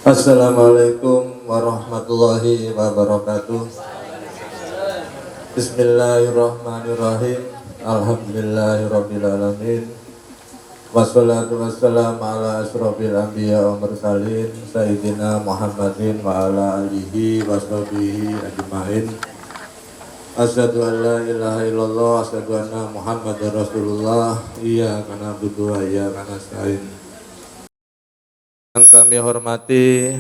Assalamualaikum warahmatullahi wabarakatuh. Bismillahirrahmanirrahim. Alhamdulillahirabbil alamin. Wassalatu wassalamu ala asyrofil anbiya wa mursalin sayyidina Muhammadin wa ala alihi washabihi ajmain. Asyhadu an la ilaha illallah, asyhadu anna Muhammadar Rasulullah. Iyyaka na'budu wa iyyaka nasta'in. Yang kami hormati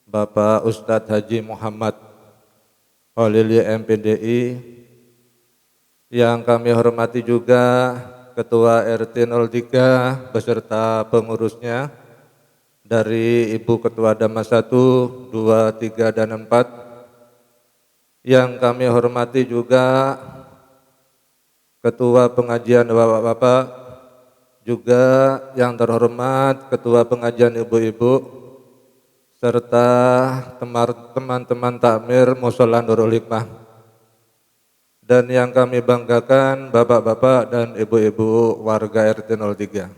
Bapak Ustadz Haji Muhammad Khalili MPDI, yang kami hormati juga Ketua RT 03 beserta pengurusnya dari Ibu Ketua Damas 1, 2, 3, dan 4. Yang kami hormati juga Ketua Pengajian Bapak-Bapak, juga yang terhormat Ketua Pengajian Ibu-Ibu, serta teman-teman takmir Mushola Nurul Hikmah, dan yang kami banggakan Bapak-Bapak dan Ibu-Ibu warga RT 03.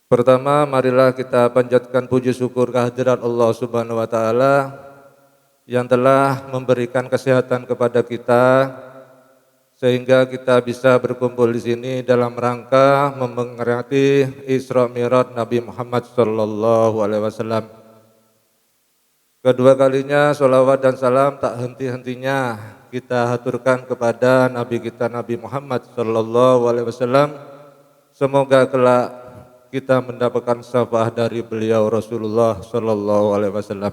Pertama, marilah kita panjatkan puji syukur kehadirat Allah Subhanahu wa Ta'ala yang telah memberikan kesehatan kepada kita, sehingga kita bisa berkumpul di sini dalam rangka memperingati Isra Mi'raj Nabi Muhammad Sallallahu Alaihi Wasallam. Kedua kalinya sholawat dan salam tak henti-hentinya kita haturkan kepada Nabi kita Nabi Muhammad Sallallahu Alaihi Wasallam. Semoga kelak kita mendapatkan syafaat dari beliau Rasulullah Sallallahu Alaihi Wasallam.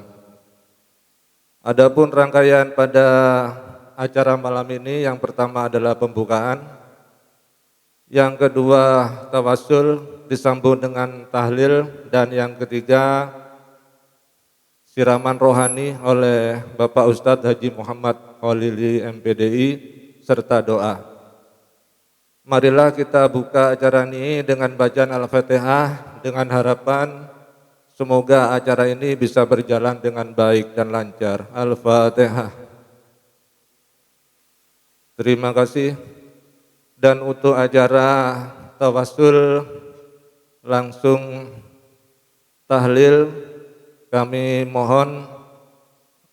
Adapun rangkaian pada acara malam ini, yang pertama adalah pembukaan, yang kedua tawassul disambung dengan tahlil, dan yang ketiga siraman rohani oleh Bapak Ustadz Haji Muhammad Khalili MPDI serta doa. Marilah kita buka acara ini dengan bacaan Al-Fatihah dengan harapan semoga acara ini bisa berjalan dengan baik dan lancar. Al-Fatihah. Terima kasih. Dan untuk acara tawassul langsung tahlil, kami mohon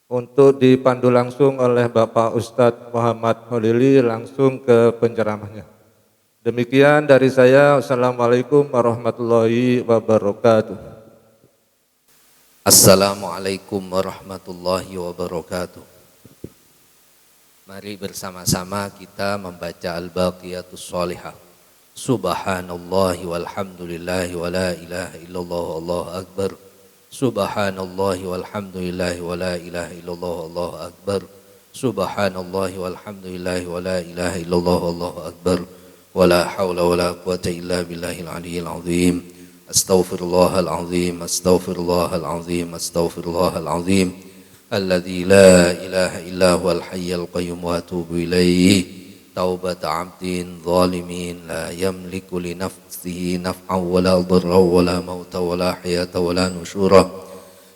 untuk dipandu langsung oleh Bapak Ustadz Muhammad Khalili langsung ke penceramahnya. Demikian dari saya. Assalamualaikum warahmatullahi wabarakatuh. Assalamualaikum warahmatullahi wabarakatuh. Mari bersama-sama kita membaca Al-Baqiyatus Shalihah. Subhanallahi walhamdulillahi wa la ilaha illallah Allahu akbar. Subhanallahi walhamdulillahi wa la ilaha illallah Allahu akbar. Subhanallahi walhamdulillahi wa la ilaha illallah Allahu akbar. Wa la hawla wa la quwata illa billahil aliyyil azim. Astaghfirullahal azim, astaghfirullahal azim, astaghfirullahal azim. الذي لا إله إلا هو الحي القيوم وأتوب إليه توبة عبد ظالم لا يملك لنفسه نفعا ولا ضرا ولا موتا ولا حياة ولا نشورا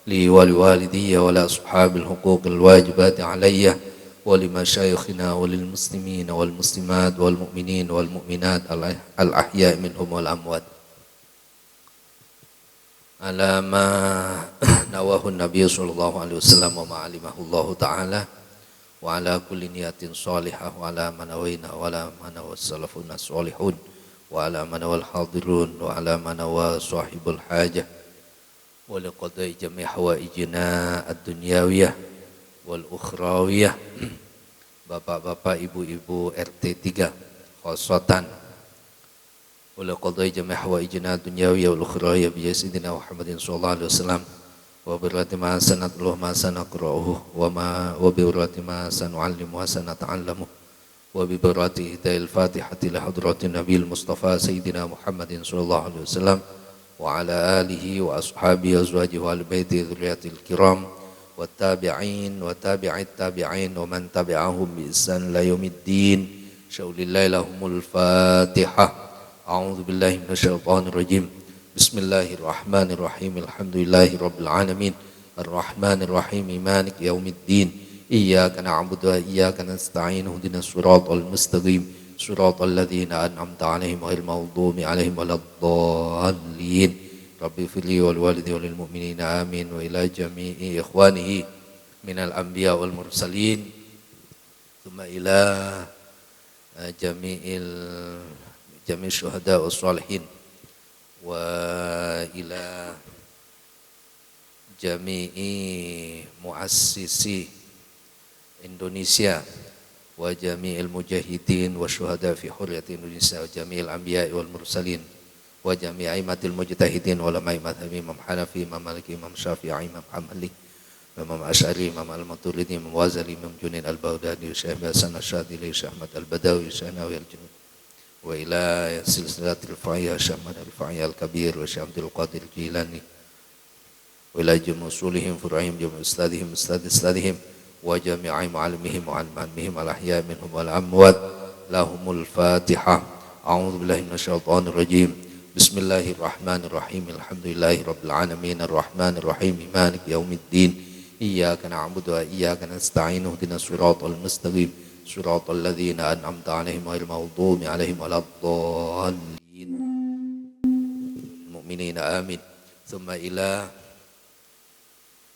لي ولوالدي ولأصحاب الحقوق الواجبات علي ولمشايخنا وللمسلمين والمسلمات والمؤمنين والمؤمنات الأحياء منهم والأموات على ما نواه النبي صلى الله عليه وسلم وما علمه الله تعالى وعلى كل نية صالحة وعلى ما نوينا وعلى ما نوى السلفون الصالحون وعلى ما نوى الحاضرون وعلى ما نوى صاحب الحاجة ولقضاء جميع حوائجنا الدنيوية والأخروية. Bapak-bapak, ibu-ibu RT 3 khosatan oleh qadai jami' hawaijina dunyawiyya wal ukhrawiyya bi sayyidina Muhammadin sallallahu alaihi wasallam wa bi rati ma sanatullah ma sanaqra'uhu wa bi rati ma sanu'allimu wa sanata'allamu wa bi rati hidayil fatihati li hadratin nabiyil mustafa sayyidina Muhammadin sallallahu alaihi wasallam wa ala alihi wa ashabihi azwajihi wa albayti dzurriyyatil kiram wa tabi'in wa tabi'it tabi'in wa man tabi'ahum bi ihsan ila yaumiddin. Syaulillahi lahumul fatihah. أعوذ بالله من الشيطان الرجيم. بسم الله الرحمن الرحيم. الحمد لله رب العالمين الرحمن الرحيم مالك يوم الدين. إياك نعبد وإياك نستعين اهدنا الصراط المستقيم صراط الذين أنعمت عليهم غير المغضوب عليهم ولا الضالين Rabbi firli wal walidi wal mu'minin amin wa ila jami'i ikhwanihi minal anbiya wal mursalin thumma ila jami'i syuhada was salihin wa ila jami'i muassisi Indonesia wa jami'il mujahidin wa syuhada fi hurriyati Indonesia wa jami'il anbiya wal mursalin wa jami'i aimatil mujtahidin wa ulama'i madhhabi Imam Hanafi, Imam Maliki, Imam Syafi'i, Imam Hambali, Imam Asy'ari, Imam Al-Maturidi, Imam Ghazali, Imam Junaid Al-Baghdadi, Syekh Hasan Asy-Syadzili, Syekh Ahmad Al-Badawi, Syekh Nawawi Al-Junaid wa ila silsilatil fa'iyah Syekh Ahmad Al-Fa'iyah Al-Kabir wa Syekh Abdul Qadir Jilani wa ila jumusulihim fur'ihim jumu ustadihim ustadihim wa jami'i mu'allimihim wa al-ma'allimihim al-ahya minhum wal amwat lahumul fatihah. A'udzu billahi minasyaitonir rajim. Bismillahirrahmanirrahim. Alhamdulillahi rabbil alamin arrahmanir rahim maliki yaumiddin. Iyyaka na'budu wa iyyaka nasta'in ihdinas siratal mustaqim siratal ladzina an'amta 'alaihim ghairil maghdubi 'alaihim waladdallin. Mu'minina amin. Tsumma ila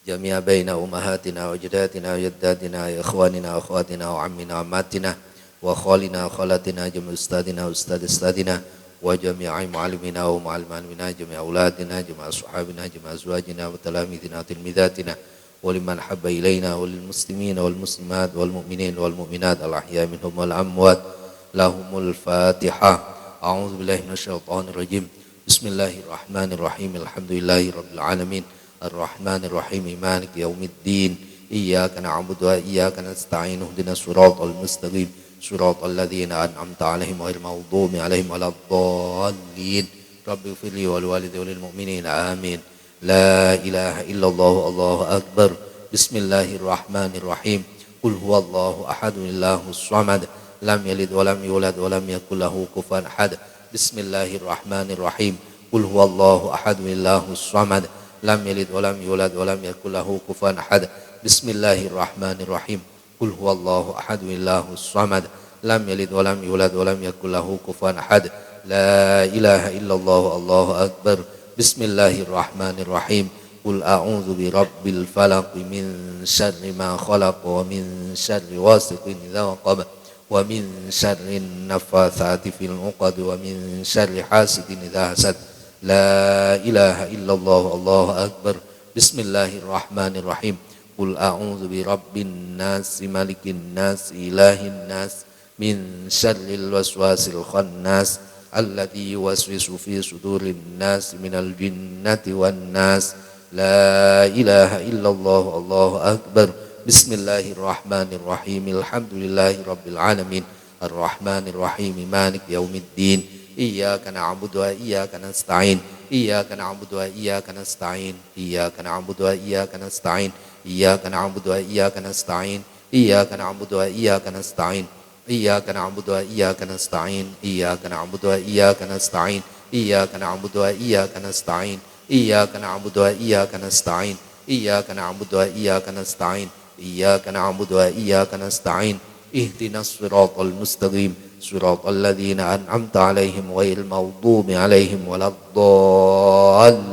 jami'a baina ummahatina wa jaddatina wa jaddatina ya ikhwanina wa akhwatina wa ammina wa ammatina wa khalina wa khalatina jami'a ustadina wa ustadina wa jami'a mu'allimina wa mu'allimina jami'a auladina jami'a ashabina jami'a azwajina wa talamidina wa tilmidatina wa liman habba ilaina wa lil muslimina wal muslimat wal mu'minin wal mu'minat al ahya minhum wal amwat lahumul fatihah. A'udzu billahi minasyaitonir rajim. Bismillahirrahmanirrahim. Alhamdulillahi rabbil alamin الرحمن الرحيم مالك يوم الدين إياك نعبد وإياك نستعين اهدنا الصراط المستقيم صراط الذين أنعمت عليهم غير المغضوب عليهم ولا الضالين رب اغفر لي ولوالدي وللمؤمنين آمين. لا إله إلا الله الله أكبر. بسم الله الرحمن الرحيم. قل هو الله أحد الله الصمد لم يلد ولم يولد ولم يكن له كفوا أحد. بسم الله الرحمن الرحيم. قل هو الله أحد الله الصمد lam yalid walam yulad walam yakul lahu kufuwan ahad. Bismillahirrahmanirrahim. Qul huwallahu ahad Allahus samad lam yalid walam yulad walam yakul lahu kufuwan ahad. La ilaha illallah Allahu akbar. Bismillahirrahmanirrahim. Qul a'udzu birabbil falaq min syarri ma khalaq wa min syarri wasiqin idza waqab wa min syarri naffatsati fil 'uqad wa min syarri hasidin idza hasad. La ilaha illallah Allahu akbar. Bismillahirrahmanirrahim. Qul a'udzu birabbin nas malikin nas ilahin nas min syarril waswasil khannas alladzi yuwaswisu fi sudurin nas minal jinnati wan nas. La ilaha illallah Allahu akbar. Bismillahirrahmanirrahim. Alhamdulillahi rabbil alamin arrahmanir rahim maliki yaumiddin. Iyyaka na'budu wa iyyaka nasta'in. Iyyaka na'budu wa iyyaka nasta'in. Iyyaka na'budu wa iyyaka nasta'in. Iyyaka na'budu wa iyyaka nasta'in. Iyyaka na'budu wa iyyaka nasta'in. Iyyaka na'budu wa iyyaka nasta'in. Iyyaka na'budu wa iyyaka nasta'in. Iyyaka na'budu wa iyyaka nasta'in. Iyyaka na'budu wa iyyaka nasta'in. Iyyaka na'budu wa iyyaka nasta'in. Iyyaka na'budu wa iyyaka nasta'in. Ihdinas siratal mustaqim صراط الذين أنعمت عليهم غير المغضوب عليهم ولا الضالين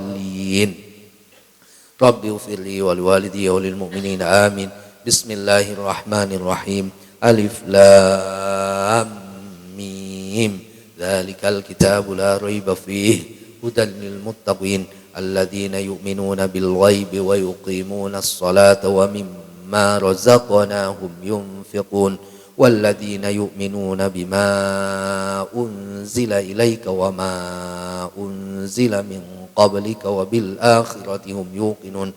رب اغفر لي ولوالدي وللمؤمنين آمين. بسم الله الرحمن الرحيم. ألف لام ميم ذلك الكتاب لا ريب فيه هدى للمتقين الذين يؤمنون بالغيب ويقيمون الصلاة ومما رزقناهم ينفقون والذين يؤمنون بما أنزل إليك وما أنزل من قبلك وبالآخرة هم يوقنون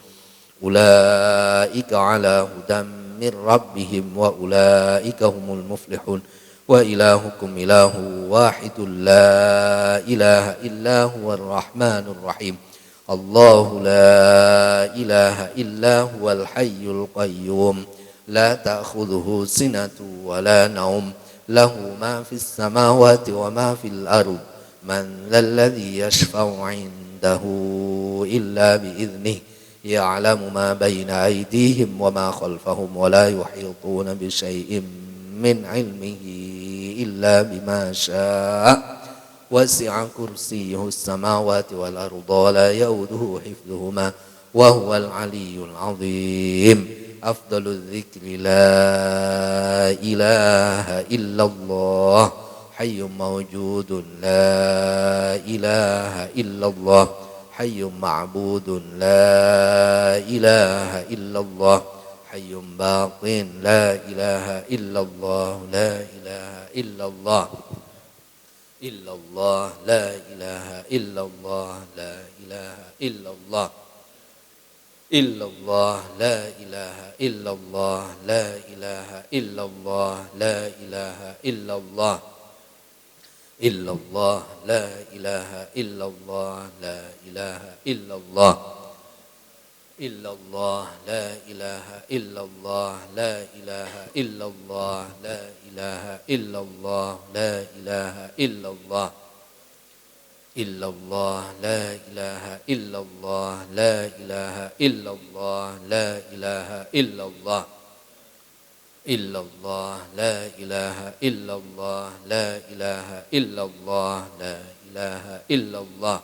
أولئك على هدى من ربهم وأولئك هم المفلحون وإلهكم إله واحد لا إله إلا هو الرحمن الرحيم. الله لا إله إلا هو الحي القيوم لا تأخذه سنة ولا نوم له ما في السماوات وما في الأرض من ذا الذي يشفع عنده إلا بإذنه يعلم ما بين أيديهم وما خلفهم ولا يحيطون بشيء من علمه إلا بما شاء وسع كرسيه السماوات والأرض ولا يؤوده حفظهما وهو العلي العظيم. أفضل الذكر لا إله إلا الله حي موجود لا إله إلا الله حي معبود لا إله إلا الله حي باق لا إله إلا الله لا إله إلا الله إلا الله لا إله إلا الله لا إله إلا الله إلا الله لا إله إلا الله لا إله إلا الله لا إله إلا الله إلا الله لا إله إلا الله لا إله إلا الله إلا الله لا إله إلا الله لا إله إلا الله لا إله إلا الله لا إله إلا الله إلا الله لا إله إلا الله لا إله إلا الله لا إله إلا الله إلا الله لا إله إلا الله لا إله إلا الله لا إله إلا الله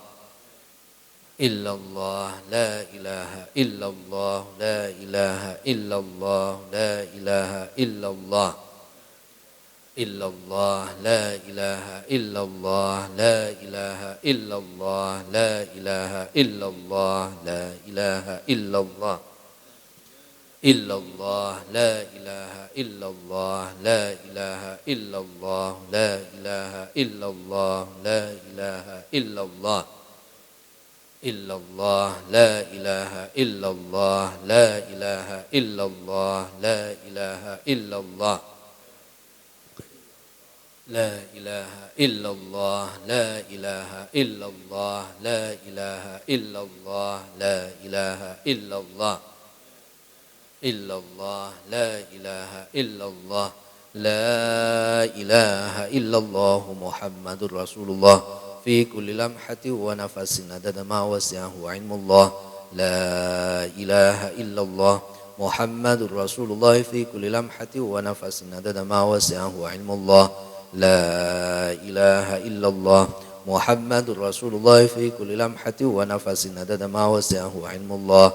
إلا الله لا إله إلا الله لا إله إلا الله لا إله إلا الله إلا الله لا إله إلا الله لا إله إلا الله لا إله إلا الله لا إله إلا الله إلا الله لا إله إلا الله لا إله إلا الله لا إله إلا الله لا إله إلا الله إلا الله لا إله إلا الله لا إله إلا الله لا إله إلا الله لا إله إلا الله لا إله إلا الله لا إله إلا الله لا إله إلا الله إلا الله لا إله إلا الله لا إله إلا الله محمد رسول الله في كل لمحة ونفس عدد ما وسعه علم الله لا إله إلا الله محمد رسول الله في كل لمحة ونفس عدد ما وسعه علم الله لا إله إلا الله محمد رسول الله في كل لمحة ونفس عدد ما وسعه علم الله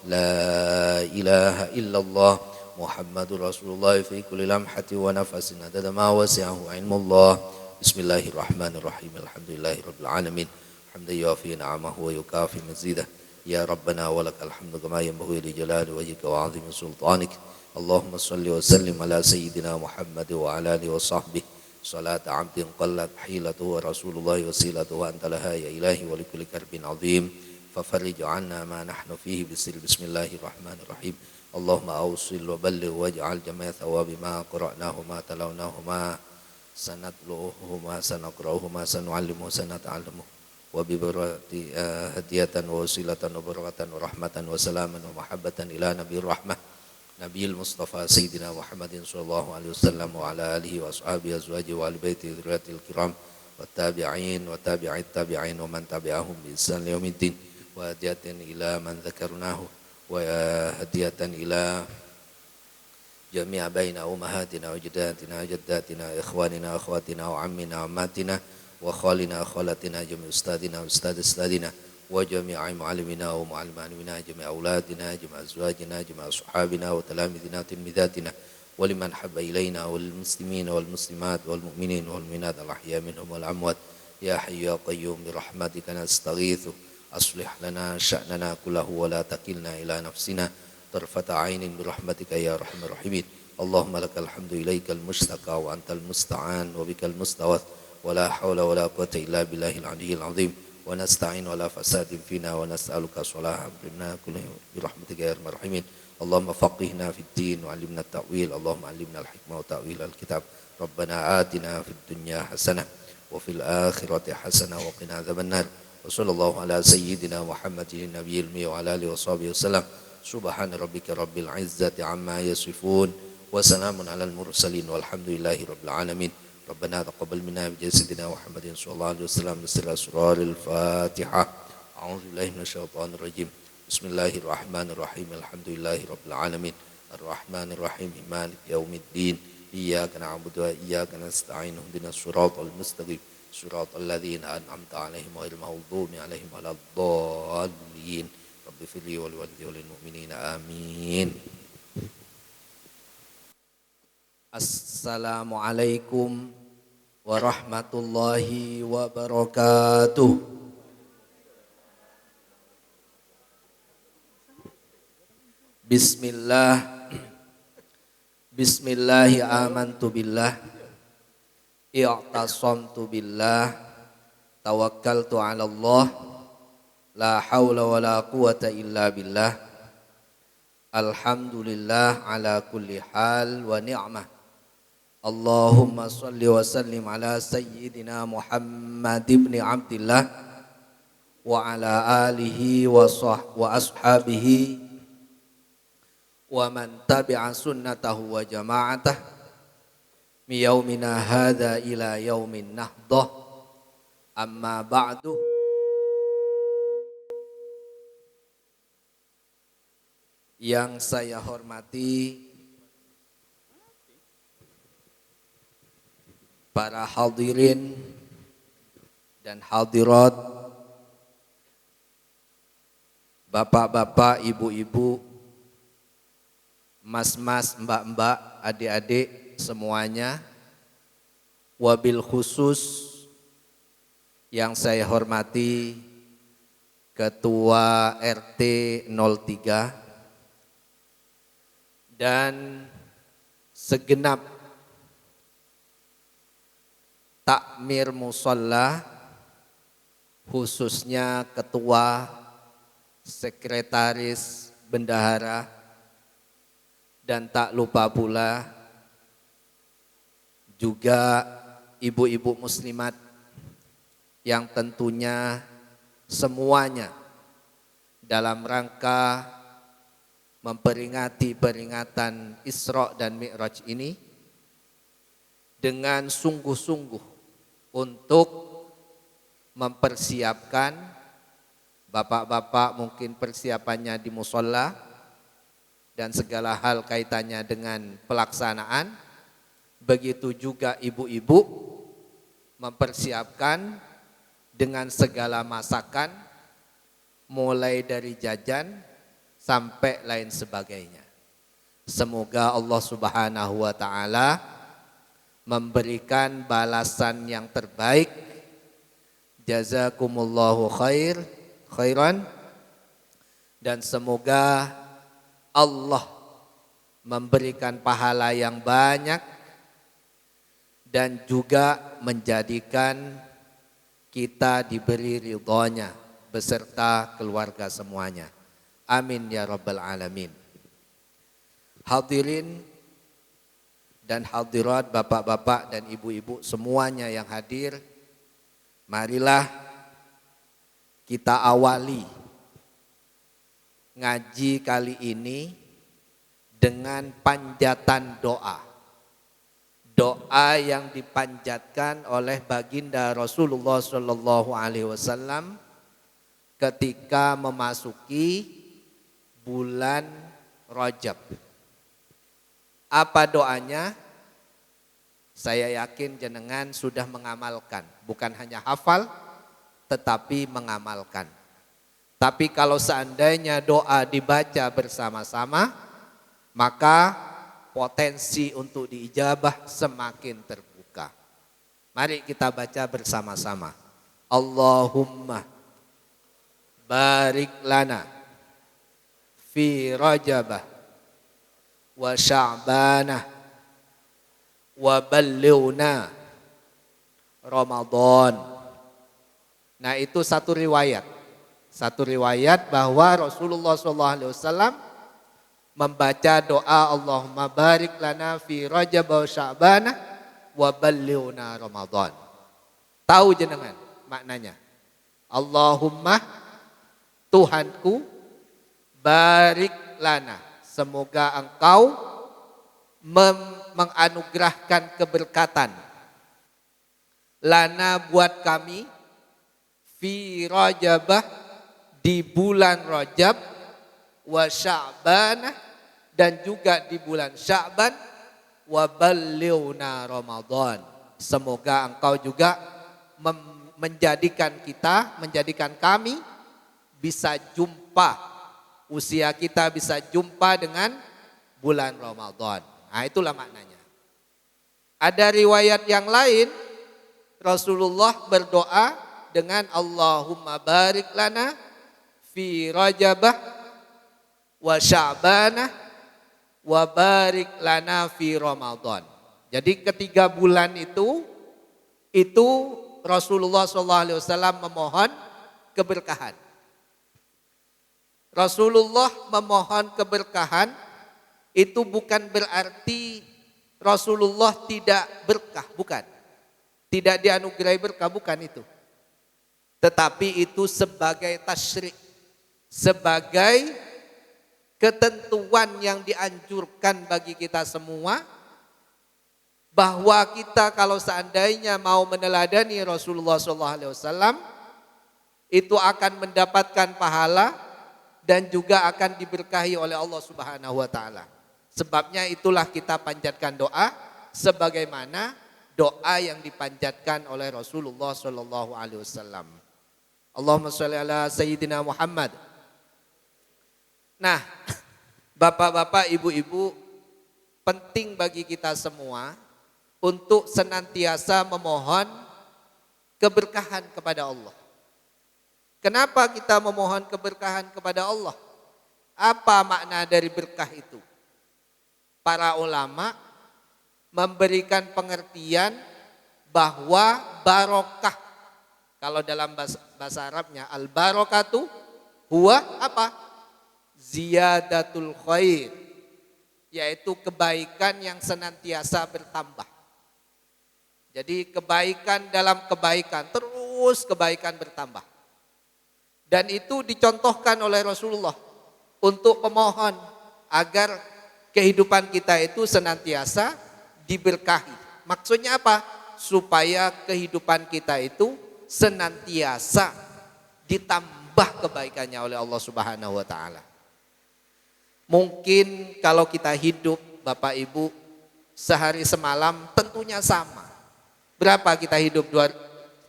لا إله إلا الله محمد رسول الله في كل لمحة ونفس عدد ما وسعه علم الله. بسم الله الرحمن الرحيم الحمد لله رب العالمين حمدا يوافي نعمه ويكافي مزيده يا ربنا ولك الحمد كما ينبغي لجلال وجهك وعظيم سلطانك. اللهم صل وسلم على سيدنا محمد وعلى آله وصحبه صلاة عبد قلت حيلته ورسول الله وسيلته وأنت لها يا إلهي ولكل كرب عظيم ففرج عنا ما نحن فيه بسم الله الرحمن الرحيم. اللهم أوصل وبلغ واجعل جميع ثواب ما قرأناه ما تلوناه ما سنتلوه ما سنقرأه ما سنعلمه سنتعلمه وببركة هدية ووسيلة وبركة ورحمة وسلاما ومحبة إلى نبي الرحمة نبي المصطفى سيدنا محمد صلى الله عليه وسلم وعلى آله وأصحابه أزواجه وآل بيته ذريته الكرام والتابعين وتابع التابعين ومن تبعهم بإحسان يوم الدين وهدية إلى من ذكرناه وهدية إلى جميع بين أمهاتنا وجداتنا وجداتنا إخواننا وأخواتنا وعمنا وعماتنا وخالنا وخالتنا جميع أستاذنا وأستاذ أستاذنا وجميع معلمنا ومعلمنا جميع أولادنا جميع أزواجنا جميع أصحابنا وتلامذنا وتلميذاتنا ولمن حب إلينا والمسلمين والمسلمات والمؤمنين والمؤمنات الأحياء منهم والأموات يا حي يا قيوم برحمتك نستغيث أصلح لنا شأننا كله ولا تكلنا إلى نفسنا طرفة عين برحمتك يا أرحم الراحمين. اللهم لك الحمد إليك المشتكى وأنت المستعان وبك المستغاث ولا حول ولا قوة إلا بالله العلي العظيم ونستعين ولا فساد فينا ونسألك صلاح أمرنا كله برحمتك يا أرحم الراحمين. اللهم فقهنا في الدين وعلمنا التأويل اللهم علمنا الحكمة وتأويل الكتاب. ربنا آتنا في الدنيا حسنة وفي الآخرة حسنة وقنا عذاب النار. وصلى الله على سيدنا محمد النبي الأمي وعلى آله وصحبه وسلم. سبحان ربك رب العزة عما يصفون وسلام على المرسلين والحمد لله رب العالمين. ربنا تقبل منا بجسدنا محمد صلى الله عليه وسلم بسر أسرار الفاتحة. أعوذ بالله من الشيطان الرجيم. بسم الله الرحمن الرحيم الحمد لله رب العالمين الرحمن الرحيم مالك يوم الدين إياك نعبد وإياك نستعين اهدنا الصراط المستقيم siratal ladzina an'amta 'alaihim ghairil maghdubi 'alaihim waladdallin. Rabbi firli wa liwalidayya wal mu'minina amin. Assalamualaikum warahmatullahi wabarakatuh. Bismillahi amantu billah, i'tasamtu billah, tawakkaltu ala Allah, la hawla wa la quwata illa billah. Alhamdulillah ala kulli hal wa ni'mah. Allahumma salli wa sallim ala sayyidina Muhammad ibn Abdillah wa ala alihi wa ashabihi wa man tabi'a sunnatahu wa jama'atah mi yaumina hadha ila yaumin nahdah. Amma ba'du. Yang saya hormati para hadirin dan hadirat, bapak-bapak, ibu-ibu, mas-mas, mbak-mbak, adik-adik semuanya, wabil khusus yang saya hormati Ketua RT 03 dan segenap takmir musalla, khususnya ketua, sekretaris, bendahara, dan tak lupa pula juga ibu-ibu muslimat yang tentunya semuanya dalam rangka memperingati peringatan Isra dan Mi'raj ini dengan sungguh-sungguh untuk mempersiapkan, bapak-bapak mungkin persiapannya di musola dan segala hal kaitannya dengan pelaksanaan, begitu juga ibu-ibu mempersiapkan dengan segala masakan mulai dari jajan sampai lain sebagainya. Semoga Allah Subhanahu wa taala memberikan balasan yang terbaik. Jazakumullahu khairan, dan semoga Allah memberikan pahala yang banyak dan juga menjadikan kita diberi ridhonya beserta keluarga semuanya. Amin ya rabbal alamin. Hadirin dan hadirat, bapak-bapak dan ibu-ibu semuanya yang hadir, marilah kita awali ngaji kali ini dengan panjatan doa. Doa yang dipanjatkan oleh baginda Rasulullah Shallallahu Alaihi Wasallam ketika memasuki bulan Rajab. Apa doanya? Saya yakin jenengan sudah mengamalkan, bukan hanya hafal, tetapi mengamalkan. Tapi kalau seandainya doa dibaca bersama-sama, maka potensi untuk diijabah semakin terbuka. Mari kita baca bersama-sama. Allahumma barik lana fi Rajabah wa Sya'banah wa ballighna Ramadan. Nah, itu satu riwayat. Satu riwayat bahwa Rasulullah SAW membaca doa Allahumma barik lana fi Rajab wa Sya'banah wa ballighna Ramadan. Tahu jenengan maknanya? Allahumma, Tuhanku, barik lana, semoga engkau menganugerahkan keberkatan lana buat kami fi Rajabah, di bulan Rajab, wa Sya'banah, dan juga di bulan Sya'ban, wa ballighna Ramadan, semoga engkau juga menjadikan kami bisa jumpa, usia kita bisa jumpa dengan bulan Ramadan. Nah, itulah maknanya. Ada riwayat yang lain, Rasulullah berdoa dengan Allahumma barik lana fi Rajabah wa Sya'banah wa barik lana fi Ramadan. Jadi ketiga bulan itu Rasulullah SAW memohon keberkahan. Rasulullah memohon keberkahan itu bukan berarti Rasulullah tidak berkah, bukan. Tidak dianugerahi berkah, bukan itu. Tetapi itu sebagai tasyrik, sebagai ketentuan yang dianjurkan bagi kita semua, bahwa kita kalau seandainya mau meneladani Rasulullah SAW, itu akan mendapatkan pahala dan juga akan diberkahi oleh Allah Subhanahu wa taala. Sebabnya itulah kita panjatkan doa sebagaimana doa yang dipanjatkan oleh Rasulullah sallallahu alaihi wasallam. Allahumma shalli ala sayyidina Muhammad. Nah, Bapak-bapak, Ibu-ibu, penting bagi kita semua untuk senantiasa memohon keberkahan kepada Allah. Kenapa kita memohon keberkahan kepada Allah? Apa makna dari berkah itu? Para ulama memberikan pengertian bahwa barokah, kalau dalam bahasa Arabnya al-barokatu huwa apa? Ziyadatul khair, yaitu kebaikan yang senantiasa bertambah. Jadi kebaikan dalam kebaikan, terus kebaikan bertambah. Dan itu dicontohkan oleh Rasulullah untuk pemohon agar kehidupan kita itu senantiasa diberkahi. Maksudnya apa? Supaya kehidupan kita itu senantiasa ditambah kebaikannya oleh Allah Subhanahu wa taala. Mungkin kalau kita hidup, Bapak Ibu, sehari semalam tentunya sama. Berapa kita hidup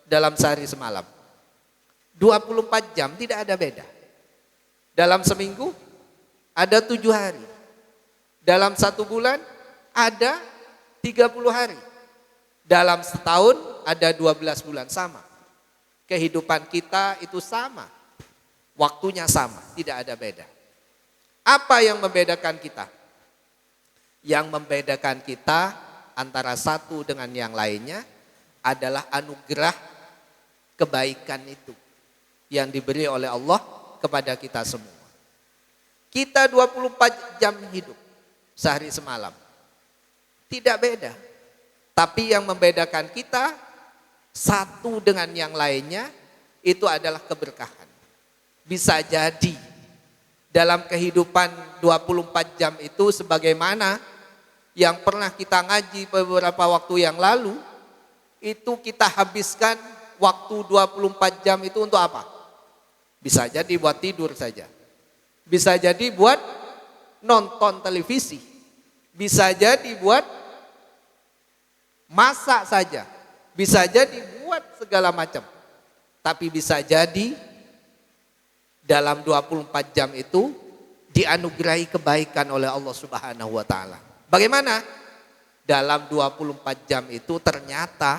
dalam sehari semalam? 24 jam, tidak ada beda. Dalam seminggu ada 7 hari. Dalam 1 bulan ada 30 hari. Dalam setahun ada 12 bulan, sama. Kehidupan kita itu sama. Waktunya sama, tidak ada beda. Apa yang membedakan kita? Yang membedakan kita antara satu dengan yang lainnya adalah anugerah kebaikan itu yang diberi oleh Allah kepada kita semua. Kita 24 jam hidup sehari semalam. Tidak beda. Tapi yang membedakan kita satu dengan yang lainnya itu adalah keberkahan. Bisa jadi dalam kehidupan 24 jam itu sebagaimana yang pernah kita ngaji beberapa waktu yang lalu, itu kita habiskan waktu 24 jam itu untuk apa? Bisa jadi buat tidur saja. Bisa jadi buat nonton televisi. Bisa jadi buat masak saja. Bisa jadi buat segala macam. Tapi bisa jadi dalam 24 jam itu dianugerahi kebaikan oleh Allah Subhanahu wa taala. Bagaimana? Dalam 24 jam itu ternyata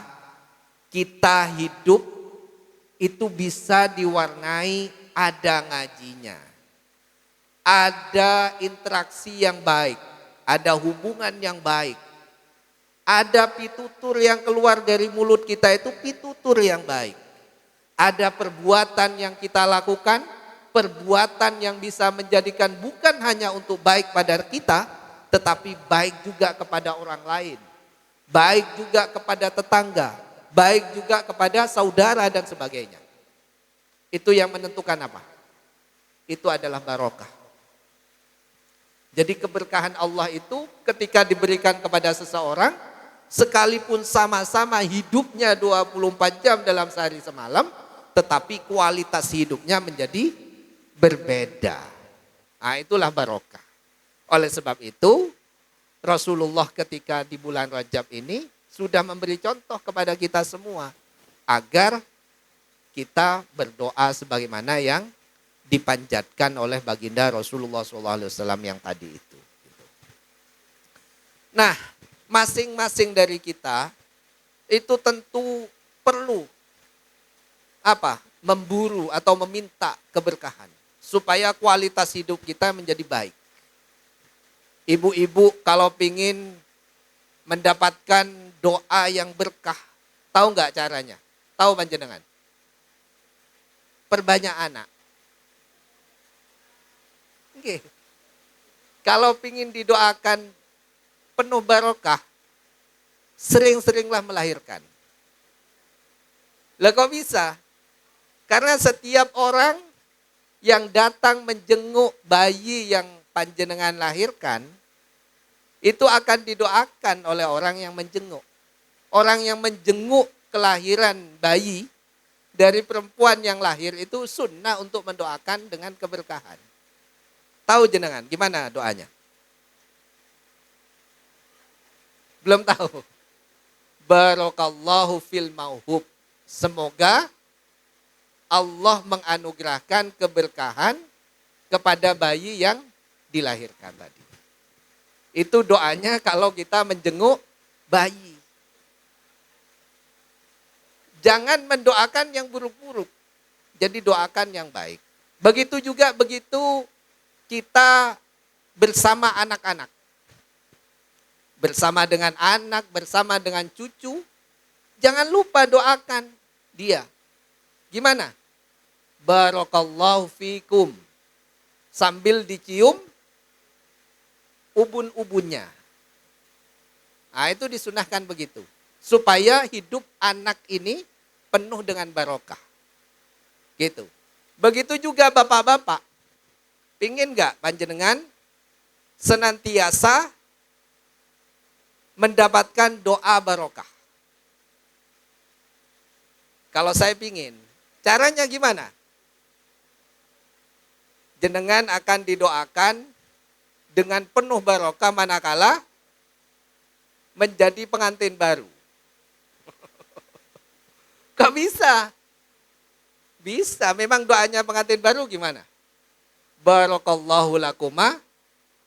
kita hidup itu bisa diwarnai ada ngajinya. Ada interaksi yang baik, ada hubungan yang baik. Ada pitutur yang keluar dari mulut kita itu pitutur yang baik. Ada perbuatan yang kita lakukan, perbuatan yang bisa menjadikan bukan hanya untuk baik pada kita, tetapi baik juga kepada orang lain. Baik juga kepada tetangga, baik juga kepada saudara dan sebagainya. Itu yang menentukan apa? Itu adalah barokah. Jadi keberkahan Allah itu ketika diberikan kepada seseorang, sekalipun sama-sama hidupnya 24 jam dalam sehari semalam, tetapi kualitas hidupnya menjadi berbeda. Nah, itulah barokah. Oleh sebab itu, Rasulullah ketika di bulan Rajab ini sudah memberi contoh kepada kita semua agar kita berdoa sebagaimana yang dipanjatkan oleh baginda Rasulullah SAW yang tadi itu. Nah, masing-masing dari kita itu tentu perlu memburu atau meminta keberkahan supaya kualitas hidup kita menjadi baik. Ibu-ibu kalau pingin mendapatkan doa yang berkah, tahu nggak caranya? Tahu panjenengan? Perbanyak anak. Oke. Kalau pingin didoakan penuh barokah, sering-seringlah melahirkan. Lah kok bisa? Karena setiap orang yang datang menjenguk bayi yang panjenengan lahirkan, itu akan didoakan oleh orang yang menjenguk. Orang yang menjenguk kelahiran bayi dari perempuan yang lahir itu sunnah untuk mendoakan dengan keberkahan. Tahu jenengan gimana doanya? Belum tahu. Barakallahu fil mauhub. Semoga Allah menganugerahkan keberkahan kepada bayi yang dilahirkan tadi. Itu doanya kalau kita menjenguk bayi. Jangan mendoakan yang buruk-buruk. Jadi doakan yang baik. Begitu juga begitu kita bersama anak-anak. Bersama dengan anak, bersama dengan cucu. Jangan lupa doakan dia. Gimana? Barakallahu fikum. Sambil dicium ubun-ubunnya. Nah, itu disunahkan begitu. Supaya hidup anak ini penuh dengan barokah. Gitu. Begitu juga bapak-bapak. Pingin gak panjenengan senantiasa mendapatkan doa barokah? Kalau saya pingin. Caranya gimana? Jenengan akan didoakan dengan penuh barokah manakala menjadi pengantin baru. Kok bisa? Bisa, memang doanya pengantin baru gimana? Barakallahu lakuma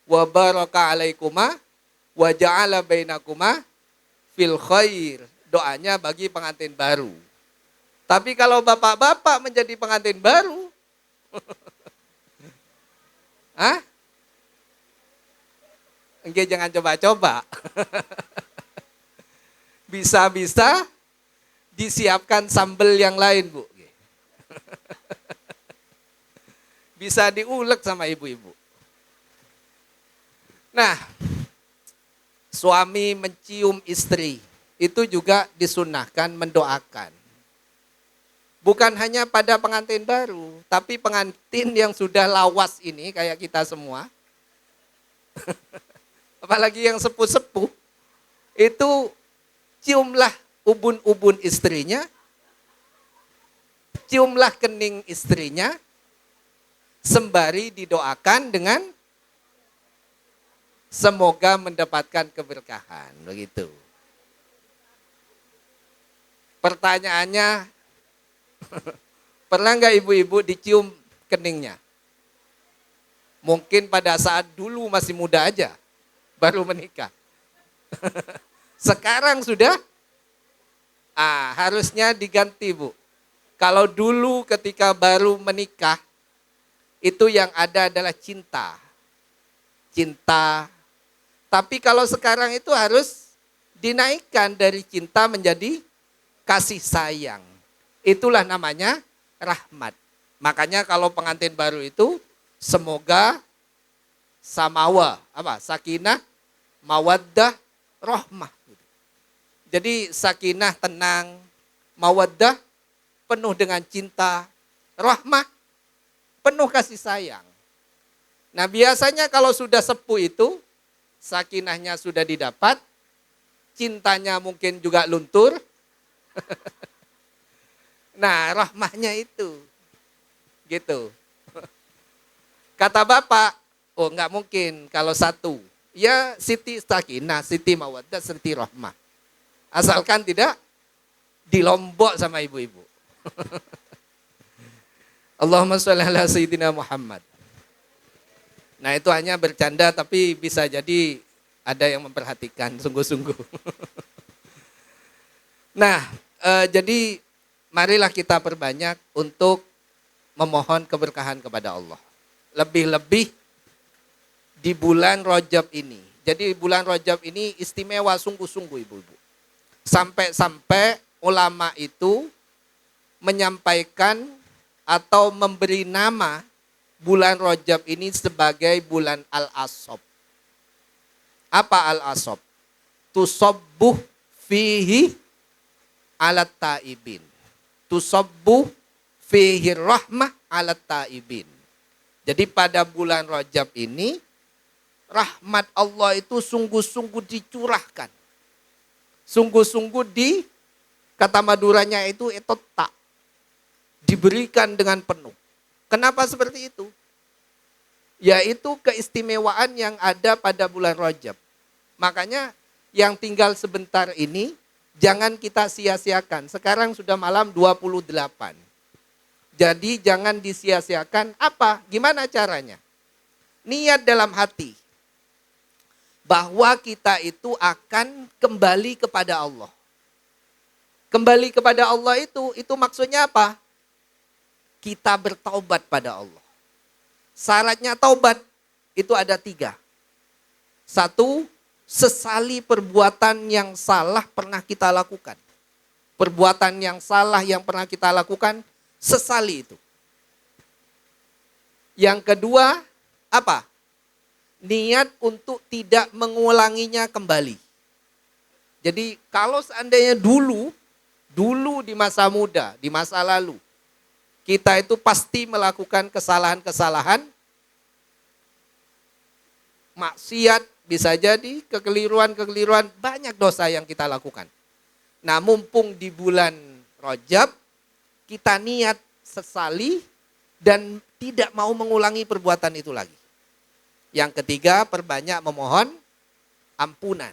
wa baraka alaikuma wa ja'ala bainakuma fil khair. Doanya bagi pengantin baru. Tapi kalau bapak-bapak menjadi pengantin baru, enggak, jangan coba-coba. Bisa-bisa disiapkan sambal yang lain, Bu. Bisa diulek sama ibu-ibu. Nah, suami mencium istri, itu juga disunahkan mendoakan. Bukan hanya pada pengantin baru, tapi pengantin yang sudah lawas ini, kayak kita semua. Apalagi yang sepuh-sepuh, itu ciumlah ubun-ubun istrinya, ciumlah kening istrinya, sembari didoakan dengan semoga mendapatkan keberkahan. Begitu. Pertanyaannya, pernah nggak ibu-ibu dicium keningnya? Mungkin pada saat dulu masih muda aja, baru menikah. Sekarang sudah, harusnya diganti, Bu. Kalau dulu ketika baru menikah, itu yang ada adalah cinta. Cinta. Tapi kalau sekarang itu harus dinaikkan dari cinta menjadi kasih sayang. Itulah namanya rahmat. Makanya kalau pengantin baru itu semoga samawa, sakinah, mawaddah, rahmah. Jadi sakinah tenang, mawaddah penuh dengan cinta, rahmah penuh kasih sayang. Nah, biasanya kalau sudah sepuh itu sakinahnya sudah didapat, cintanya mungkin juga luntur. Nah, rahmahnya itu. Gitu. Kata bapak, oh enggak mungkin kalau satu. Ya Siti Sakinah, Siti Mawaddah, Siti Rahmah. Asalkan tidak di Lombok sama ibu-ibu. Allahumma sholli ala Sayyidina Muhammad. Nah itu hanya bercanda tapi bisa jadi ada yang memperhatikan sungguh-sungguh. Nah jadi marilah kita perbanyak untuk memohon keberkahan kepada Allah. Lebih-lebih di bulan Rajab ini. Jadi bulan Rajab ini istimewa sungguh-sungguh ibu-ibu. Sampai-sampai ulama itu menyampaikan atau memberi nama bulan Rajab ini sebagai bulan Al-Asab. Apa Al-Asab? Tusabbuh fihi alat ta'ibin. Tusabbuh fihi rahmah alat ta'ibin. Jadi pada bulan Rajab ini rahmat Allah itu sungguh-sungguh dicurahkan. Sungguh-sungguh kata Maduranya itu tak diberikan dengan penuh. Kenapa seperti itu? Yaitu keistimewaan yang ada pada bulan Rajab. Makanya yang tinggal sebentar ini jangan kita sia-siakan. Sekarang sudah malam 28. Jadi jangan disia-siakan. Apa? Gimana caranya? Niat dalam hati bahwa kita itu akan kembali kepada Allah. Kembali kepada Allah itu maksudnya apa? Kita bertaubat pada Allah. Syaratnya taubat itu ada 3. 1, sesali perbuatan yang salah pernah kita lakukan. Perbuatan yang salah yang pernah kita lakukan, sesali itu. Yang kedua, apa? Niat untuk tidak mengulanginya kembali. Jadi kalau seandainya dulu di masa muda, di masa lalu, kita itu pasti melakukan kesalahan-kesalahan, maksiat, bisa jadi kekeliruan-kekeliruan, banyak dosa yang kita lakukan. Nah mumpung di bulan Rajab, kita niat sesali dan tidak mau mengulangi perbuatan itu lagi. Yang ketiga, perbanyak memohon ampunan.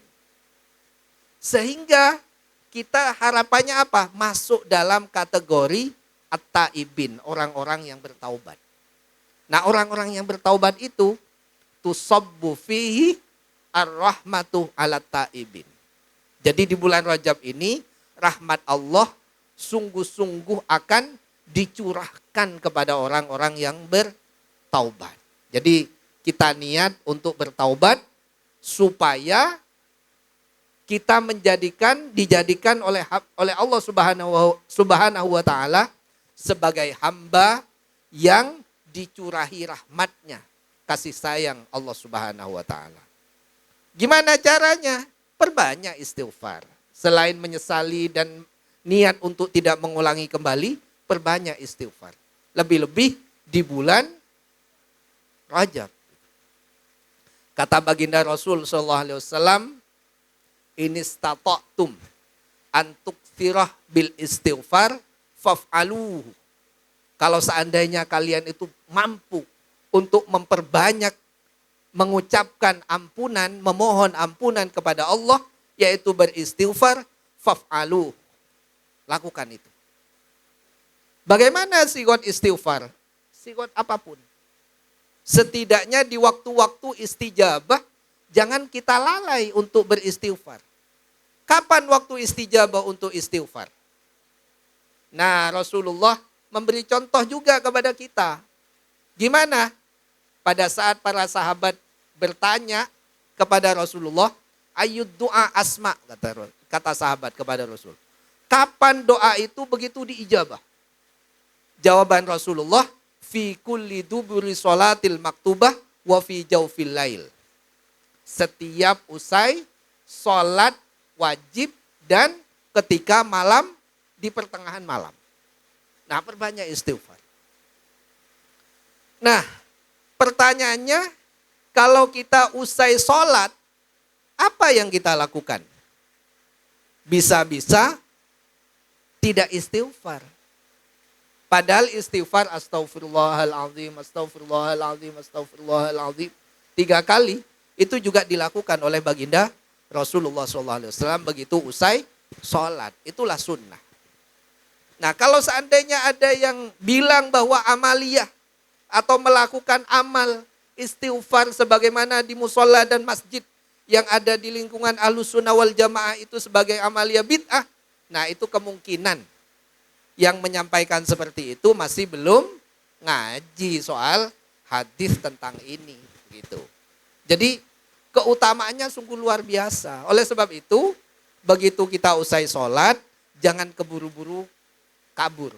Sehingga kita harapannya apa? Masuk dalam kategori at-taibin, orang-orang yang bertaubat. Nah, orang-orang yang bertaubat itu tusabbu fihi ar-rahmatu 'alat taibin. Jadi di bulan Rajab ini rahmat Allah sungguh-sungguh akan dicurahkan kepada orang-orang yang bertaubat. Jadi kita niat untuk bertaubat supaya kita dijadikan oleh Allah Subhanahu wa taala sebagai hamba yang dicurahi rahmatnya, kasih sayang Allah Subhanahu wa taala. Gimana caranya? Perbanyak istighfar. Selain menyesali dan niat untuk tidak mengulangi kembali, perbanyak istighfar. Lebih-lebih di bulan Rajab. Kata baginda Rasul SAW, inistata'tum antukthirah bil istighfar faf'aluhu. Kalau seandainya kalian itu mampu untuk memperbanyak mengucapkan ampunan, memohon ampunan kepada Allah, yaitu beristighfar, faf'aluhu. Lakukan itu. Bagaimana sigot istighfar? Sigot apapun. Setidaknya di waktu-waktu istijabah, jangan kita lalai untuk beristighfar. Kapan waktu istijabah untuk istighfar? Nah, Rasulullah memberi contoh juga kepada kita. Gimana? Pada saat para sahabat bertanya kepada Rasulullah, ayyud du'a asma, kata sahabat kepada Rasul. Kapan doa itu begitu diijabah? Jawaban Rasulullah, fi kulli duburi sholatil maktubah wa fi jawfil lail. Setiap usai sholat wajib dan ketika malam, di pertengahan malam. Nah, perbanyak istighfar. Nah, pertanyaannya, kalau kita usai sholat, apa yang kita lakukan? Bisa-bisa tidak istighfar. Padahal istighfar astaghfirullahaladzim, astaghfirullahaladzim, astaghfirullahaladzim 3 kali itu juga dilakukan oleh baginda Rasulullah SAW begitu usai sholat. Itulah sunnah. Nah, kalau seandainya ada yang bilang bahwa amaliyah atau melakukan amal istighfar sebagaimana di musola dan masjid yang ada di lingkungan Ahlussunnah wal Jamaah itu sebagai amaliyah bid'ah, nah itu kemungkinan yang menyampaikan seperti itu masih belum ngaji soal hadis tentang ini gitu. Jadi keutamaannya sungguh luar biasa. Oleh sebab itu, begitu kita usai sholat, jangan keburu-buru kabur.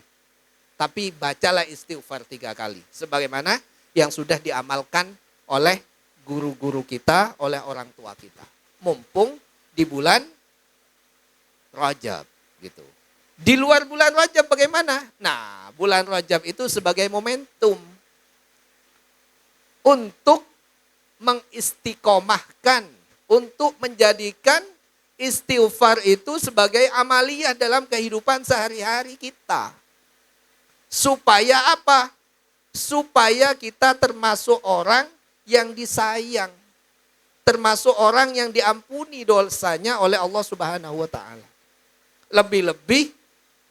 Tapi bacalah istighfar 3 kali. Sebagaimana yang sudah diamalkan oleh guru-guru kita, oleh orang tua kita. Mumpung di bulan Rajab gitu. Di luar bulan Rajab bagaimana? Nah, bulan Rajab itu sebagai momentum untuk mengistiqomahkan, untuk menjadikan istighfar itu sebagai amaliyah dalam kehidupan sehari-hari kita. Supaya apa? Supaya kita termasuk orang yang disayang. Termasuk orang yang diampuni dosanya oleh Allah Subhanahu wa taala. Lebih-lebih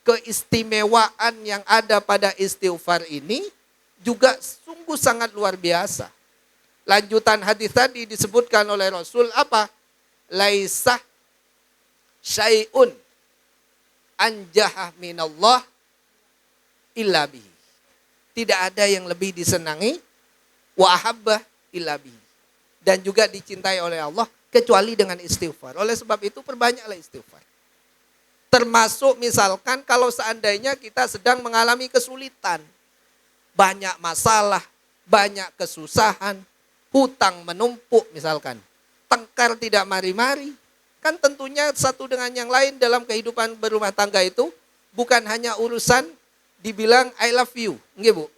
keistimewaan yang ada pada istighfar ini juga sungguh sangat luar biasa. Lanjutan hadis tadi disebutkan oleh Rasul apa? Laisah syai'un anjah minallah illa bihi. Tidak ada yang lebih disenangi wa ahabbah illa bihi. Dan juga dicintai oleh Allah kecuali dengan istighfar. Oleh sebab itu perbanyaklah istighfar. Termasuk misalkan kalau seandainya kita sedang mengalami kesulitan. Banyak masalah, banyak kesusahan, hutang menumpuk misalkan. Tengkar tidak mari-mari. Kan tentunya satu dengan yang lain dalam kehidupan berumah tangga itu bukan hanya urusan dibilang I love you, nggih Bu.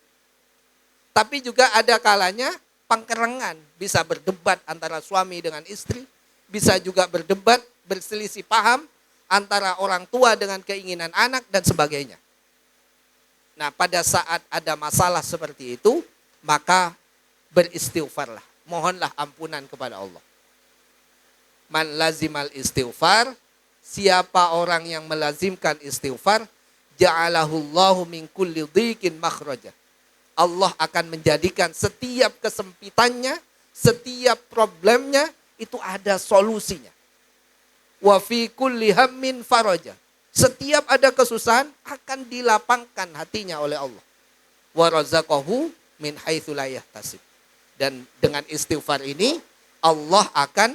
Tapi juga ada kalanya pangkerengan, bisa berdebat antara suami dengan istri, bisa juga berdebat, berselisih paham antara orang tua dengan keinginan anak dan sebagainya. Nah, pada saat ada masalah seperti itu, maka beristighfarlah, mohonlah ampunan kepada Allah. Man lazimal istighfar, siapa orang yang melazimkan istighfar, ja'alahullahu min kulli dhiqin makhraja. Allah akan menjadikan setiap kesempitannya, setiap problemnya itu ada solusinya. Wa fi kulli hammin faraja. Setiap ada kesusahan akan dilapangkan hatinya oleh Allah. Wa razaqahu min haitsu la yahtasib. Dan dengan istighfar ini Allah akan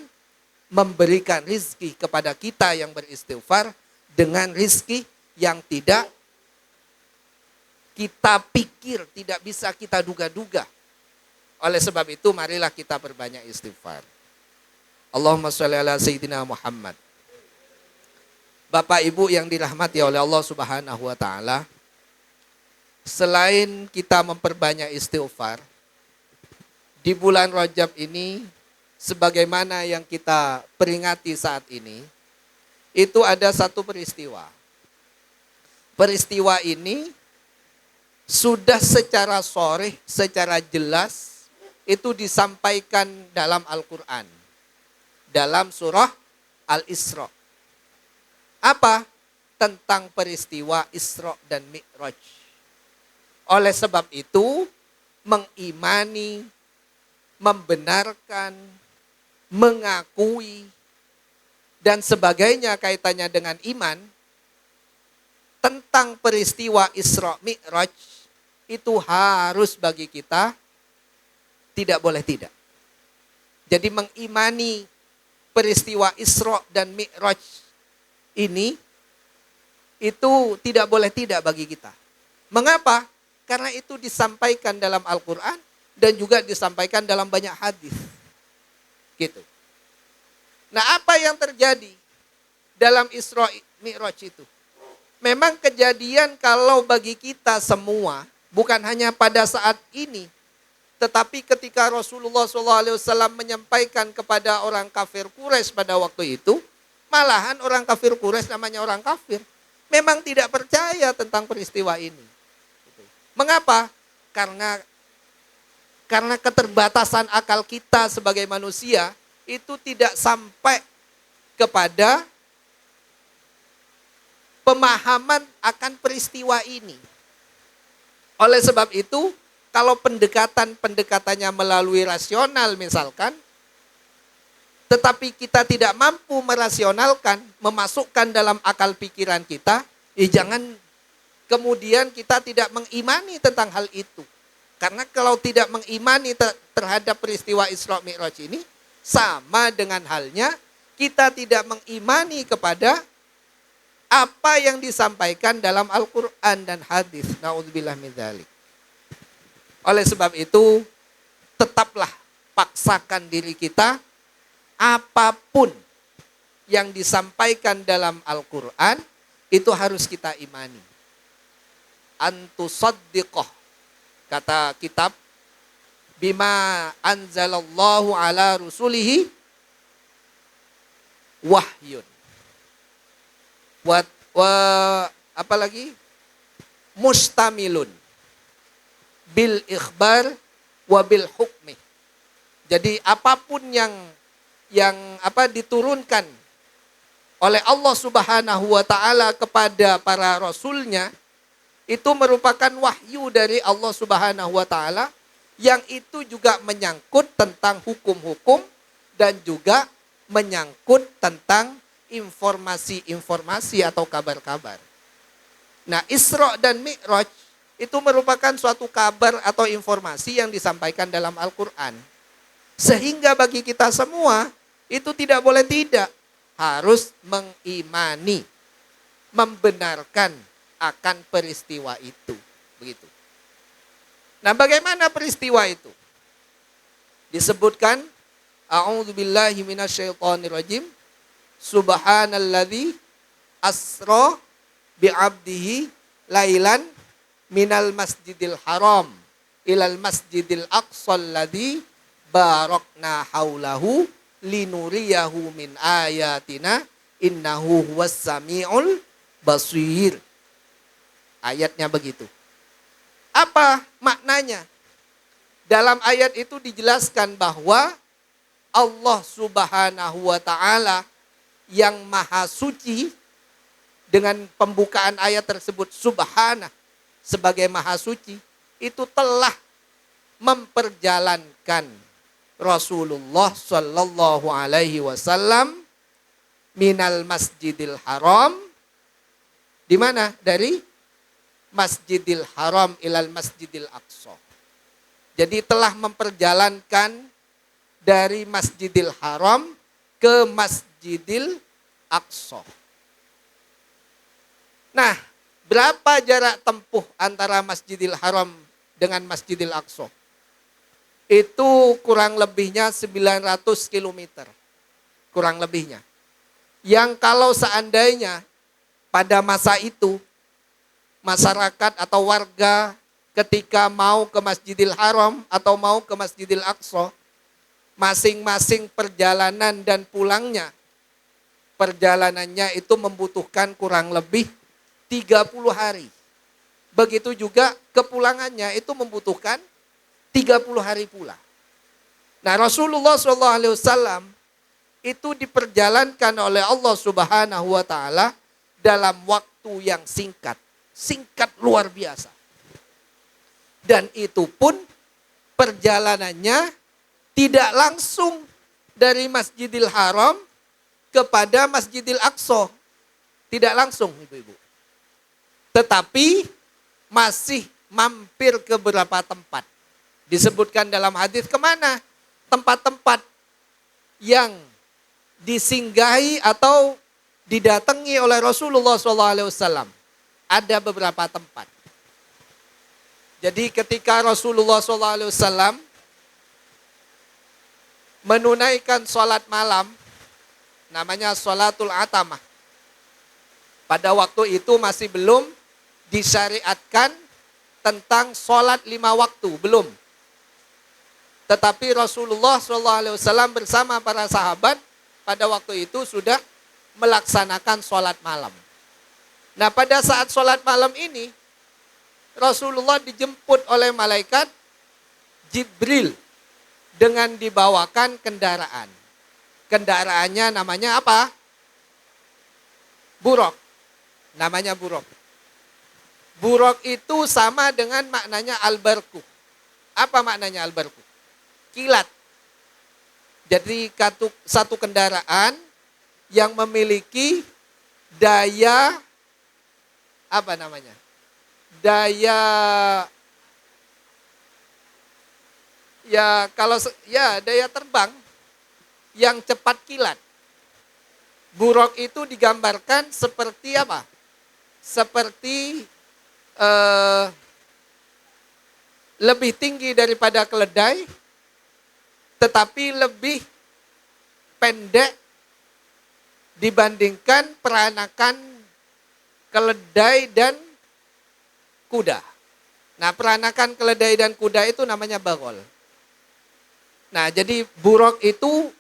memberikan rizki kepada kita yang beristighfar dengan rizki yang tidak kita pikir, tidak bisa kita duga-duga. Oleh sebab itu marilah kita perbanyak istighfar. Allahumma sholli ala sayyidina Muhammad. Bapak Ibu yang dirahmati oleh Allah Subhanahu wa taala, selain kita memperbanyak istighfar di bulan Rajab ini, sebagaimana yang kita peringati saat ini, itu ada satu peristiwa. Peristiwa ini sudah secara sharih, secara jelas itu disampaikan dalam Al-Quran. Dalam surah Al-Isra. Apa? Tentang peristiwa Isra dan Mi'raj. Oleh sebab itu, mengimani, membenarkan, mengakui, dan sebagainya kaitannya dengan iman, tentang peristiwa Isra Mi'raj, itu harus bagi kita, tidak boleh tidak. Jadi mengimani peristiwa Isra dan Mi'raj ini, itu tidak boleh tidak bagi kita. Mengapa? Karena itu disampaikan dalam Al-Quran dan juga disampaikan dalam banyak hadis. Gitu. Nah, apa yang terjadi dalam Isra Mi'raj itu? Memang kejadian kalau bagi kita semua, bukan hanya pada saat ini, tetapi ketika Rasulullah SAW menyampaikan kepada orang kafir Quraisy pada waktu itu, malahan orang kafir Quraisy, namanya orang kafir, memang tidak percaya tentang peristiwa ini. Mengapa? Karena keterbatasan akal kita sebagai manusia itu tidak sampai kepada pemahaman akan peristiwa ini. Oleh sebab itu, kalau pendekatannya melalui rasional misalkan, tetapi kita tidak mampu merasionalkan, memasukkan dalam akal pikiran kita, jangan kemudian kita tidak mengimani tentang hal itu. Karena kalau tidak mengimani terhadap peristiwa Isra Mi'raj ini, sama dengan halnya kita tidak mengimani kepada apa yang disampaikan dalam Al-Quran dan hadis. Na'udzubillah min dzalik. Oleh sebab itu, tetaplah paksakan diri kita, apapun yang disampaikan dalam Al-Quran, itu harus kita imani. Antusaddiqoh, kata kitab, bima anzalallahu ala rusulihi wahyun. Apa lagi? Mustamilun bil ikhbar wa bil hukmi. Jadi apapun yang diturunkan oleh Allah Subhanahu wa taala kepada para rasulnya, itu merupakan wahyu dari Allah Subhanahu wa taala, yang itu juga menyangkut tentang hukum-hukum dan juga menyangkut tentang informasi-informasi atau kabar-kabar. Nah, Isra dan Mi'raj itu merupakan suatu kabar atau informasi yang disampaikan dalam Al-Quran. Sehingga bagi kita semua, itu tidak boleh tidak. Harus mengimani, membenarkan akan peristiwa itu. Begitu. Nah, bagaimana peristiwa itu? Disebutkan, a'udzubillahi minasyaitonirrajim. Subhanalladzi asra bi'abdihi lailan minal masjidil haram ilal masjidil aqsal ladzi barakna haulahu linuriyahu min ayatina innahu huwas samiul basir. Ayatnya begitu. Apa maknanya? Dalam ayat itu dijelaskan bahwa Allah Subhanahu wa taala yang maha suci, dengan pembukaan ayat tersebut subhana, sebagai maha suci, itu telah memperjalankan Rasulullah Shallallahu Alaihi Wasallam minal masjidil haram, di mana? Dari masjidil haram ilal masjidil aqsa. Jadi telah memperjalankan dari masjidil haram ke masjidil aqsa. Nah, berapa jarak tempuh antara masjidil haram dengan masjidil aqsa? Itu kurang lebihnya 900 km. Kurang lebihnya. Yang kalau seandainya pada masa itu masyarakat atau warga ketika mau ke Masjidil Haram atau mau ke Masjidil Aqsa, masing-masing perjalanan dan pulangnya, perjalanannya itu membutuhkan kurang lebih 30 hari. Begitu juga kepulangannya itu membutuhkan 30 hari pula. Nah, Rasulullah SAW itu diperjalankan oleh Allah Subhanahu wa taala dalam waktu yang singkat. Singkat luar biasa. Dan itu pun perjalanannya tidak langsung dari Masjidil Haram kepada Masjidil Aqsa. Tidak langsung, ibu-ibu. Tetapi masih mampir ke beberapa tempat. Disebutkan dalam hadis kemana? Tempat-tempat yang disinggahi atau didatangi oleh Rasulullah SAW. Ada beberapa tempat. Jadi ketika Rasulullah SAW menunaikan sholat malam, namanya sholatul atamah. Pada waktu itu masih belum disyariatkan tentang sholat 5 waktu, belum. Tetapi Rasulullah SAW bersama para sahabat pada waktu itu sudah melaksanakan sholat malam. Nah, pada saat sholat malam ini, Rasulullah dijemput oleh malaikat Jibril dengan dibawakan kendaraan. Kendaraannya namanya apa? Buraq. Namanya buraq. Buraq itu sama dengan maknanya al-barku. Apa maknanya al-barku? Kilat. Jadi satu kendaraan yang memiliki daya apa namanya? Daya daya terbang yang cepat kilat. Buraq itu digambarkan seperti apa? Seperti lebih tinggi daripada keledai, tetapi lebih pendek dibandingkan peranakan keledai dan kuda. Nah, peranakan keledai dan kuda itu namanya bagol. Nah, jadi buraq itu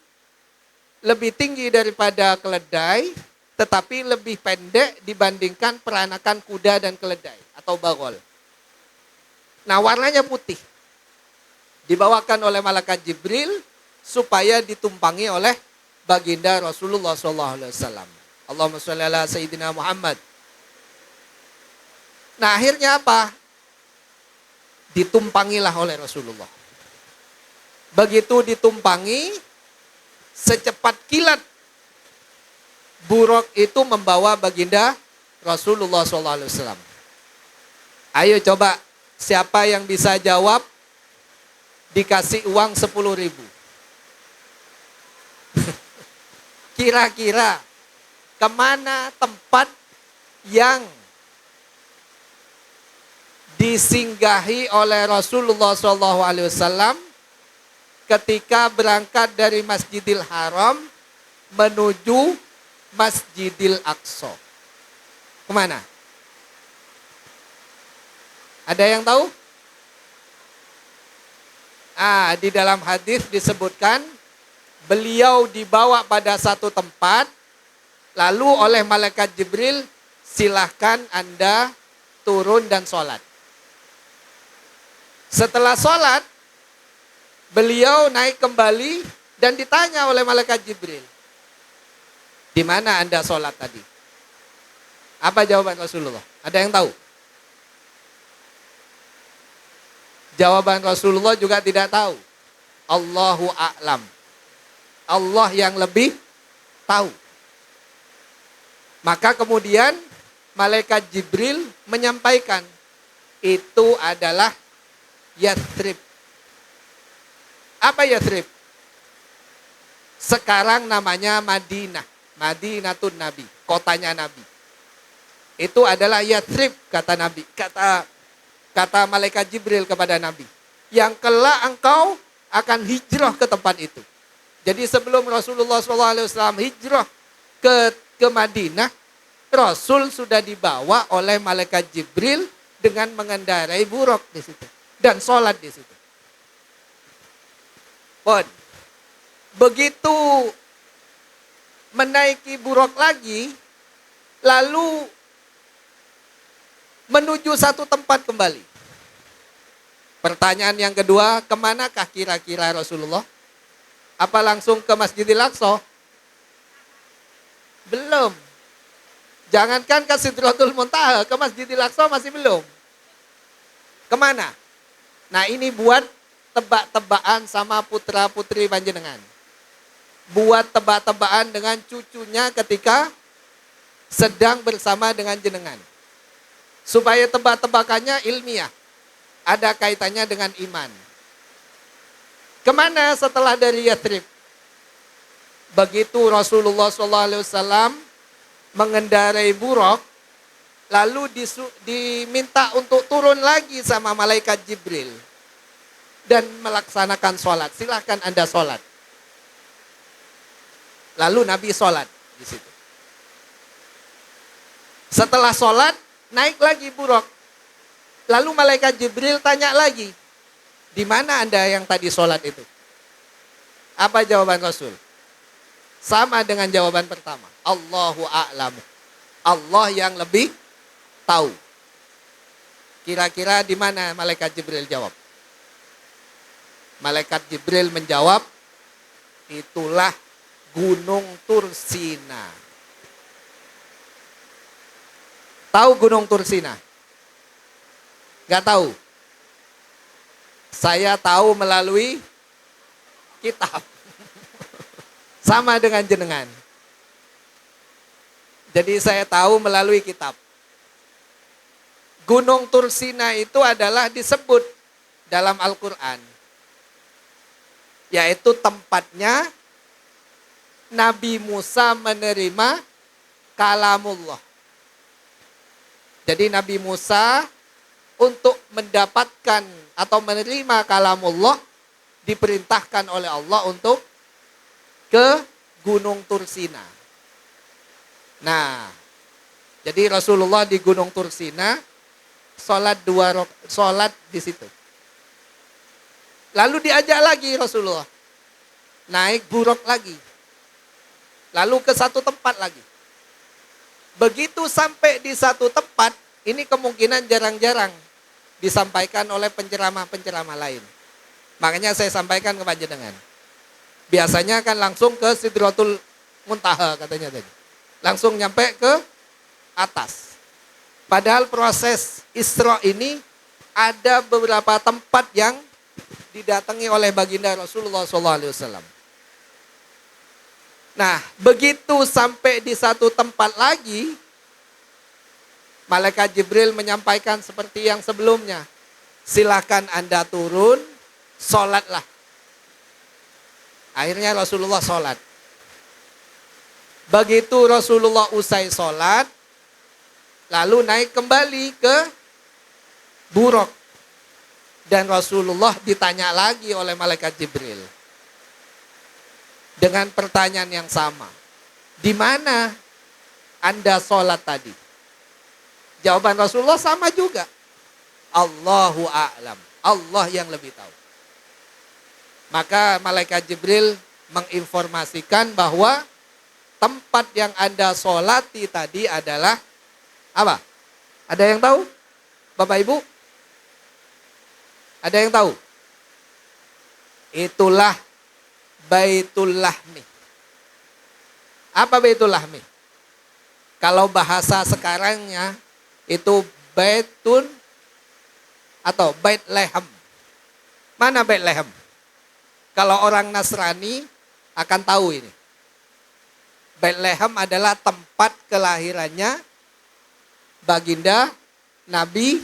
lebih tinggi daripada keledai, tetapi lebih pendek dibandingkan peranakan kuda dan keledai atau bagol. Nah, warnanya putih. Dibawakan oleh malaikat Jibril supaya ditumpangi oleh baginda Rasulullah SAW. Allahumma sholli ala Sayyidina Muhammad. Nah, akhirnya apa? Ditumpangilah oleh Rasulullah. Begitu ditumpangi, secepat kilat buraq itu membawa baginda Rasulullah SAW. Ayo coba, siapa yang bisa jawab dikasih uang 10.000. Kira-kira kemana tempat yang disinggahi oleh Rasulullah SAW ketika berangkat dari Masjidil Haram menuju Masjidil Aqsa? Kemana? Ada yang tahu? Di dalam hadis disebutkan beliau dibawa pada satu tempat, lalu oleh malaikat Jibril, silahkan Anda turun dan sholat. Setelah sholat, beliau naik kembali dan ditanya oleh malaikat Jibril, di mana Anda sholat tadi? Apa jawaban Rasulullah? Ada yang tahu? Jawaban Rasulullah juga tidak tahu. Allahu a'lam. Allah yang lebih tahu. Maka kemudian malaikat Jibril menyampaikan, itu adalah Yathrib. Apa Yathrib? Sekarang namanya Madinah. Madinatun Nabi, kotanya Nabi. Itu adalah Yathrib, kata Nabi. Kata malaikat Jibril kepada Nabi, yang kelak engkau akan hijrah ke tempat itu. Jadi sebelum Rasulullah SAW hijrah ke Madinah, Rasul sudah dibawa oleh malaikat Jibril dengan mengendarai buraq di situ dan sholat di situ. Begitu menaiki buraq lagi, lalu menuju satu tempat kembali. Pertanyaan yang kedua, kemanakah kira-kira Rasulullah? Apa langsung ke Masjidil Aqsa? Belum. Jangankan ke Sidratul Muntaha, ke Masjidil Aqsa masih belum. Kemana? Nah, ini buat tebak-tebakan sama putra-putri panjenengan. Buat tebak-tebakan dengan cucunya ketika sedang bersama dengan jenengan. Supaya tebak-tebakannya ilmiah. Ada kaitannya dengan iman. Kemana setelah dari Yathrib? Begitu Rasulullah SAW mengendarai buraq, lalu diminta untuk turun lagi sama malaikat Jibril dan melaksanakan sholat. Silahkan Anda sholat. Lalu Nabi sholat di situ. Setelah sholat, naik lagi buraq. Lalu malaikat Jibril tanya lagi, di mana Anda yang tadi sholat itu? Apa jawaban Rasul? Sama dengan jawaban pertama. Allahu a'lam. Allah yang lebih tahu. Kira-kira di mana malaikat Jibril jawab? Malaikat Jibril menjawab, itulah Gunung Tursina. Tahu Gunung Tursina? Gak tahu. Saya tahu melalui kitab. Sama dengan jenengan. Jadi saya tahu melalui kitab. Gunung Tursina itu adalah disebut dalam Al-Quran. Yaitu tempatnya Nabi Musa menerima kalamullah. Jadi Nabi Musa untuk mendapatkan atau menerima kalamullah diperintahkan oleh Allah untuk ke Gunung Tursina. Nah, jadi Rasulullah di Gunung Tursina sholat di situ. Lalu diajak lagi Rasulullah naik buruk lagi. Lalu ke satu tempat lagi. Begitu sampai di satu tempat, ini kemungkinan jarang-jarang disampaikan oleh penceramah-penceramah lain. Makanya saya sampaikan ke panjenengan. Biasanya kan langsung ke Sidratul Muntaha katanya tadi. Langsung nyampe ke atas. Padahal proses Isra ini ada beberapa tempat yang didatangi oleh baginda Rasulullah SAW. Nah, begitu sampai di satu tempat lagi, Malaikat Jibril menyampaikan seperti yang sebelumnya. Silakan Anda turun, sholatlah. Akhirnya Rasulullah sholat. Begitu Rasulullah usai sholat, lalu naik kembali ke Buraq. Dan Rasulullah ditanya lagi oleh Malaikat Jibril. Dengan pertanyaan yang sama. Di mana Anda sholat tadi? Jawaban Rasulullah sama juga. Allahu a'lam. Allah yang lebih tahu. Maka Malaikat Jibril menginformasikan bahwa tempat yang Anda sholati tadi adalah apa? Ada yang tahu? Bapak Ibu? Ada yang tahu? Itulah Baitul Lahmi. Apa Baitul Lahmi? Kalau bahasa sekarangnya itu Baitun atau Bait Lehem. Mana Bait Lehem? Kalau orang Nasrani akan tahu ini. Bethlehem adalah tempat kelahirannya baginda Nabi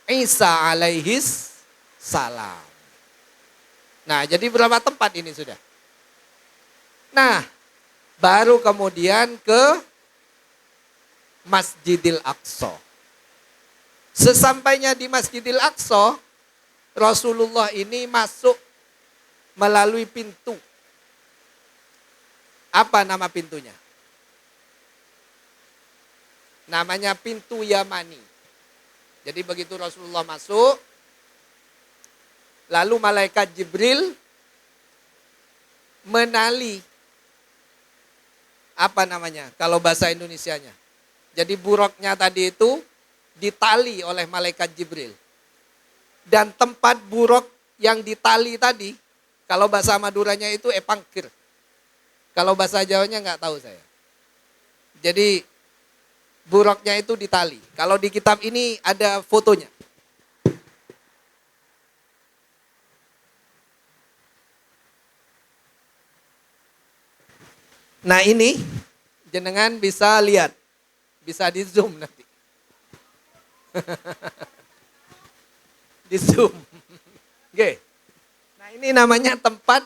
Isa alaihis salam. Nah, jadi berapa tempat ini sudah? Nah, baru kemudian ke Masjidil Aqsa. Sesampainya di Masjidil Aqsa, Rasulullah ini masuk melalui pintu. Apa nama pintunya? Namanya pintu Yamani. Jadi begitu Rasulullah masuk, lalu malaikat Jibril menali, apa namanya kalau bahasa Indonesianya. Jadi buruknya tadi itu ditali oleh malaikat Jibril. Dan tempat buruk yang ditali tadi, kalau bahasa Maduranya itu epangkir. Kalau bahasa Jawanya nggak tahu saya. Jadi buruknya itu ditali. Kalau di kitab ini ada fotonya. Nah ini jenengan bisa lihat. Bisa di zoom nanti. Di zoom. Oke. Nah ini namanya tempat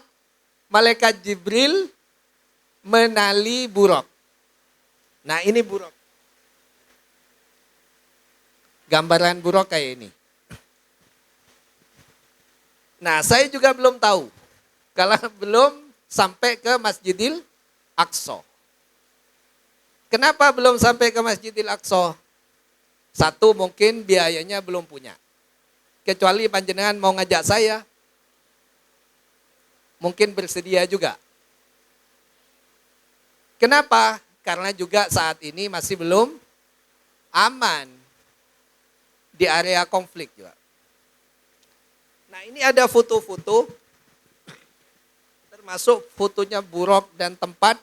malaikat Jibril menali buruk. Nah ini buruk. Gambaran buruk kayak ini. Nah saya juga belum tahu. Kalau belum sampai ke Masjidil Aqsa. Kenapa belum sampai ke Masjidil Aqsa? Satu, mungkin biayanya belum punya. Kecuali panjenengan mau ngajak saya. Mungkin bersedia juga. Kenapa? Karena juga saat ini masih belum aman di area konflik juga. Nah ini ada foto-foto, termasuk fotonya buruk dan tempat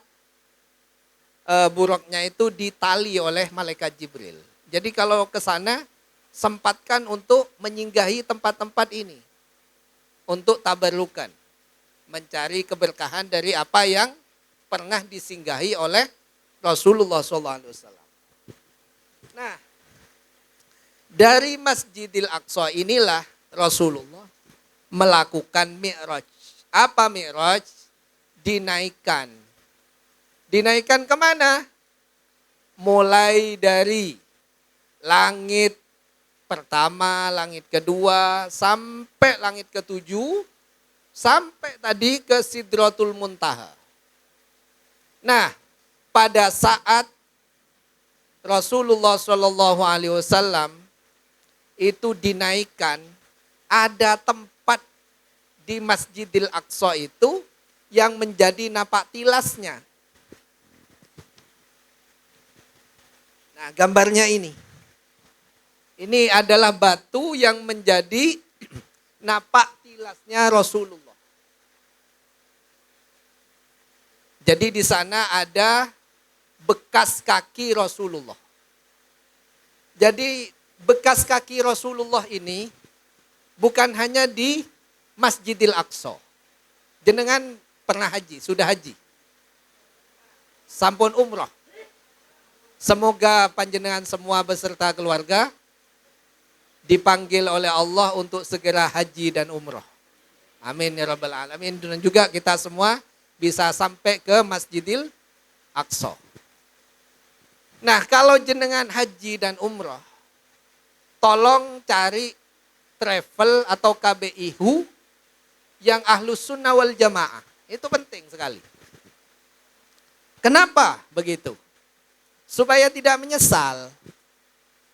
buruknya itu ditali oleh malaikat Jibril. Jadi kalau ke sana, sempatkan untuk menyinggahi tempat-tempat ini. Untuk tabarukan. Mencari keberkahan dari apa yang pernah disinggahi oleh Rasulullah SAW. Nah, dari Masjidil Aqsa inilah Rasulullah melakukan Mi'raj. Apa Mi'raj? Dinaikkan. Dinaikkan kemana? Mulai dari langit pertama, langit kedua, sampai langit ketujuh, sampai tadi ke Sidratul Muntaha. Nah, pada saat Rasulullah SAW itu dinaikkan, ada tempat di Masjidil Aqsa itu yang menjadi napak tilasnya. Nah, gambarnya ini. Ini adalah batu yang menjadi napak tilasnya Rasulullah. Jadi di sana ada bekas kaki Rasulullah. Jadi bekas kaki Rasulullah ini bukan hanya di Masjidil Aqsa. Jenengan pernah haji, sudah haji. Sampun umroh. Semoga panjenengan semua beserta keluarga dipanggil oleh Allah untuk segera haji dan umroh. Amin ya rabbal alamin. Dan juga kita semua bisa sampai ke Masjidil Aqsa. Nah, kalau jenengan haji dan umroh, tolong cari travel atau KBIHU yang Ahlus Sunnah wal Jamaah. Itu penting sekali. Kenapa begitu? Supaya tidak menyesal.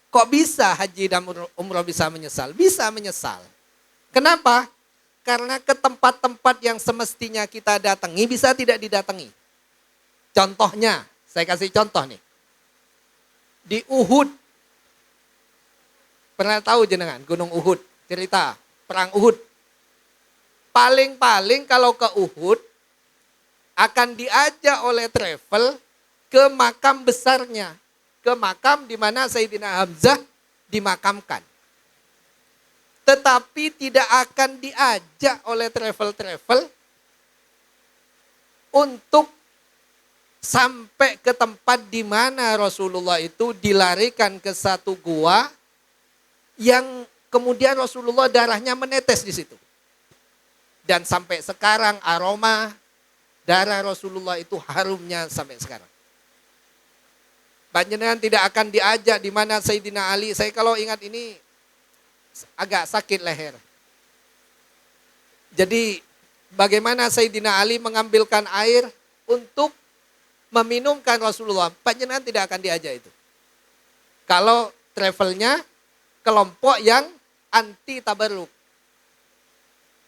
Kok bisa haji dan umroh bisa menyesal? Bisa menyesal. Kenapa? Karena ke tempat-tempat yang semestinya kita datangi bisa tidak didatangi. Contohnya, saya kasih contoh nih. Di Uhud. Pernah tahu jenengan Gunung Uhud? Cerita perang Uhud. Paling-paling kalau ke Uhud akan diajak oleh travel ke makam besarnya. Ke makam di mana Sayyidina Hamzah dimakamkan. Tetapi tidak akan diajak oleh travel-travel untuk sampai ke tempat di mana Rasulullah itu dilarikan ke satu gua yang kemudian Rasulullah darahnya menetes di situ. Dan sampai sekarang aroma darah Rasulullah itu harumnya sampai sekarang. Panjenengan tidak akan diajak di mana Sayyidina Ali. Saya kalau ingat ini agak sakit leher. Jadi bagaimana Sayyidina Ali mengambilkan air untuk meminumkan Rasulullah. Panjenengan tidak akan diajak itu. Kalau travelnya kelompok yang anti tabarruk.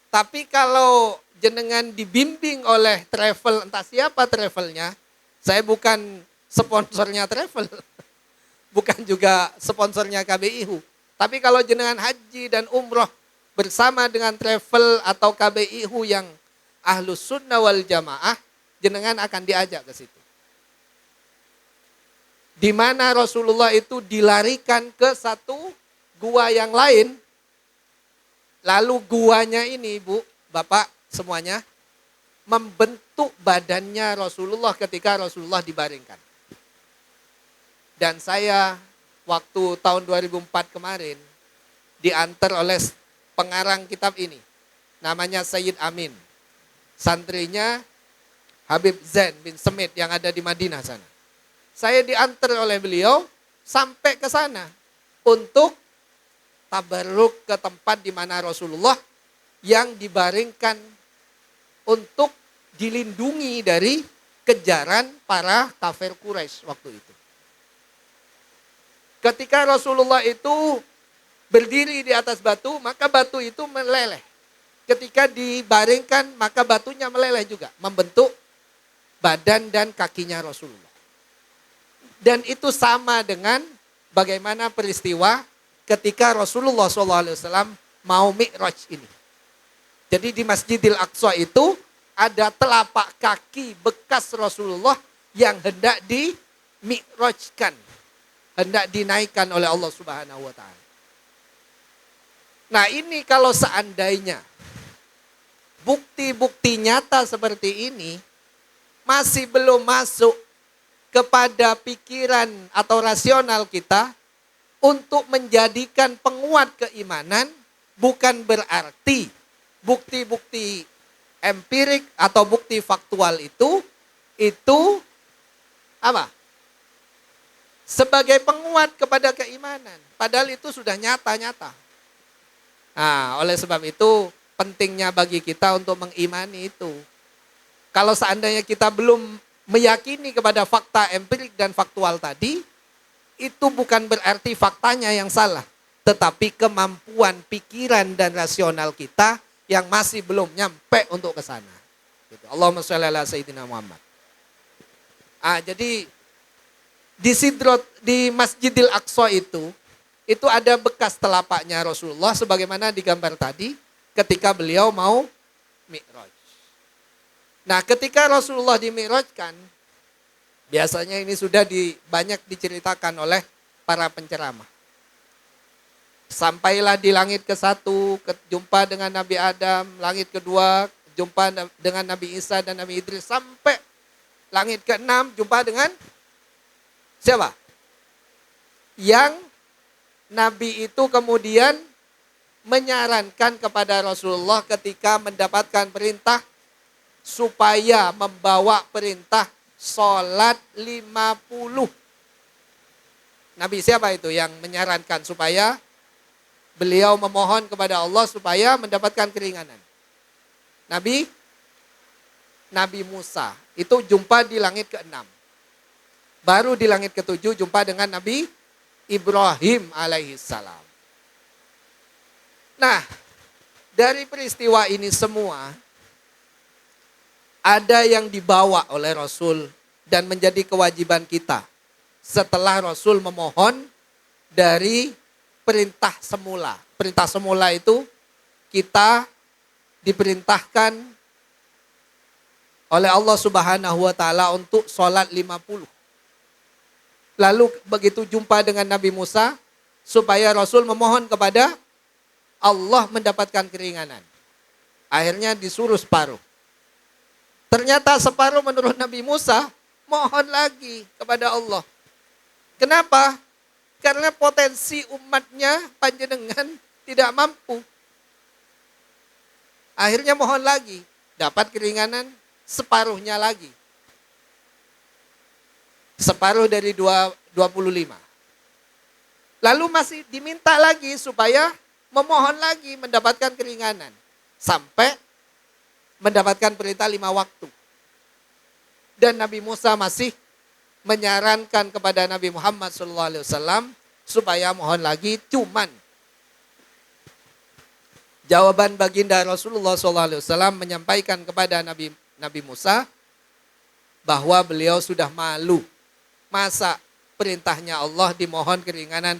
Tapi kalau jenengan dibimbing oleh travel, entah siapa travelnya, saya bukan sponsornya travel, bukan juga sponsornya KBIHU. Tapi kalau jenengan haji dan umroh bersama dengan travel atau KBIHU yang Ahlus Sunnah wal Jamaah, jenengan akan diajak ke situ. Di mana Rasulullah itu dilarikan ke satu gua yang lain. Lalu guanya ini, Bu, Bapak semuanya, membentuk badannya Rasulullah ketika Rasulullah dibaringkan. Dan saya waktu tahun 2004 kemarin diantar oleh pengarang kitab ini. Namanya Sayyid Amin. Santrinya Habib Zain bin Semit yang ada di Madinah sana. Saya diantar oleh beliau sampai ke sana untuk tabarruk ke tempat di mana Rasulullah yang dibaringkan untuk dilindungi dari kejaran para kafir Quraisy waktu itu. Ketika Rasulullah itu berdiri di atas batu, maka batu itu meleleh. Ketika dibaringkan, maka batunya meleleh juga, membentuk badan dan kakinya Rasulullah. Dan itu sama dengan bagaimana peristiwa ketika Rasulullah SAW mau Mi'raj ini. Jadi di Masjidil Aqsa itu ada telapak kaki bekas Rasulullah yang hendak di Mi'rajkan. hendak dinaikkan oleh Allah Subhanahu wa taala. Nah, ini kalau seandainya bukti-bukti nyata seperti ini masih belum masuk kepada pikiran atau rasional kita untuk menjadikan penguat keimanan, bukan berarti bukti-bukti empirik atau bukti faktual itu apa? Sebagai penguat kepada keimanan. Padahal itu sudah nyata-nyata. Nah, oleh sebab itu pentingnya bagi kita untuk mengimani itu. Kalau seandainya kita belum meyakini kepada fakta empirik dan faktual tadi, itu bukan berarti faktanya yang salah, tetapi kemampuan pikiran dan rasional kita yang masih belum nyampe untuk ke sana. Gitu. Allahumma sholli ala sayyidina Muhammad. Jadi di Masjidil Aqsa itu ada bekas telapaknya Rasulullah sebagaimana digambar tadi ketika beliau mau Mi'raj. Nah, ketika Rasulullah di-Mi'rajkan, biasanya ini sudah banyak diceritakan oleh para penceramah. Sampailah di langit ke-1, jumpa dengan Nabi Adam, langit kedua, jumpa dengan Nabi Isa dan Nabi Idris, sampai langit ke-6, jumpa dengan siapa? Yang Nabi itu kemudian menyarankan kepada Rasulullah ketika mendapatkan perintah supaya membawa perintah sholat 50. Nabi siapa itu yang menyarankan supaya beliau memohon kepada Allah supaya mendapatkan keringanan? Nabi Musa. Itu jumpa di langit ke-6. Baru di langit ke-7 jumpa dengan Nabi Ibrahim alaihissalam. Nah, dari peristiwa ini semua, ada yang dibawa oleh Rasul dan menjadi kewajiban kita setelah Rasul memohon dari perintah semula. Perintah semula itu kita diperintahkan oleh Allah Subhanahu wa taala untuk sholat 50. Lalu begitu jumpa dengan Nabi Musa, supaya Rasul memohon kepada Allah mendapatkan keringanan. Akhirnya disuruh separuh. Ternyata separuh menurut Nabi Musa, mohon lagi kepada Allah. Kenapa? Karena potensi umatnya panjenengan tidak mampu. Akhirnya mohon lagi, dapat keringanan separuhnya lagi. Separuh dari 25. Lalu masih diminta lagi supaya memohon lagi mendapatkan keringanan. Sampai mendapatkan perintah 5 waktu. Dan Nabi Musa masih menyarankan kepada Nabi Muhammad SAW supaya mohon lagi, cuman jawaban baginda Rasulullah SAW menyampaikan kepada Nabi Musa bahwa beliau sudah malu. Masa perintahnya Allah dimohon keringanan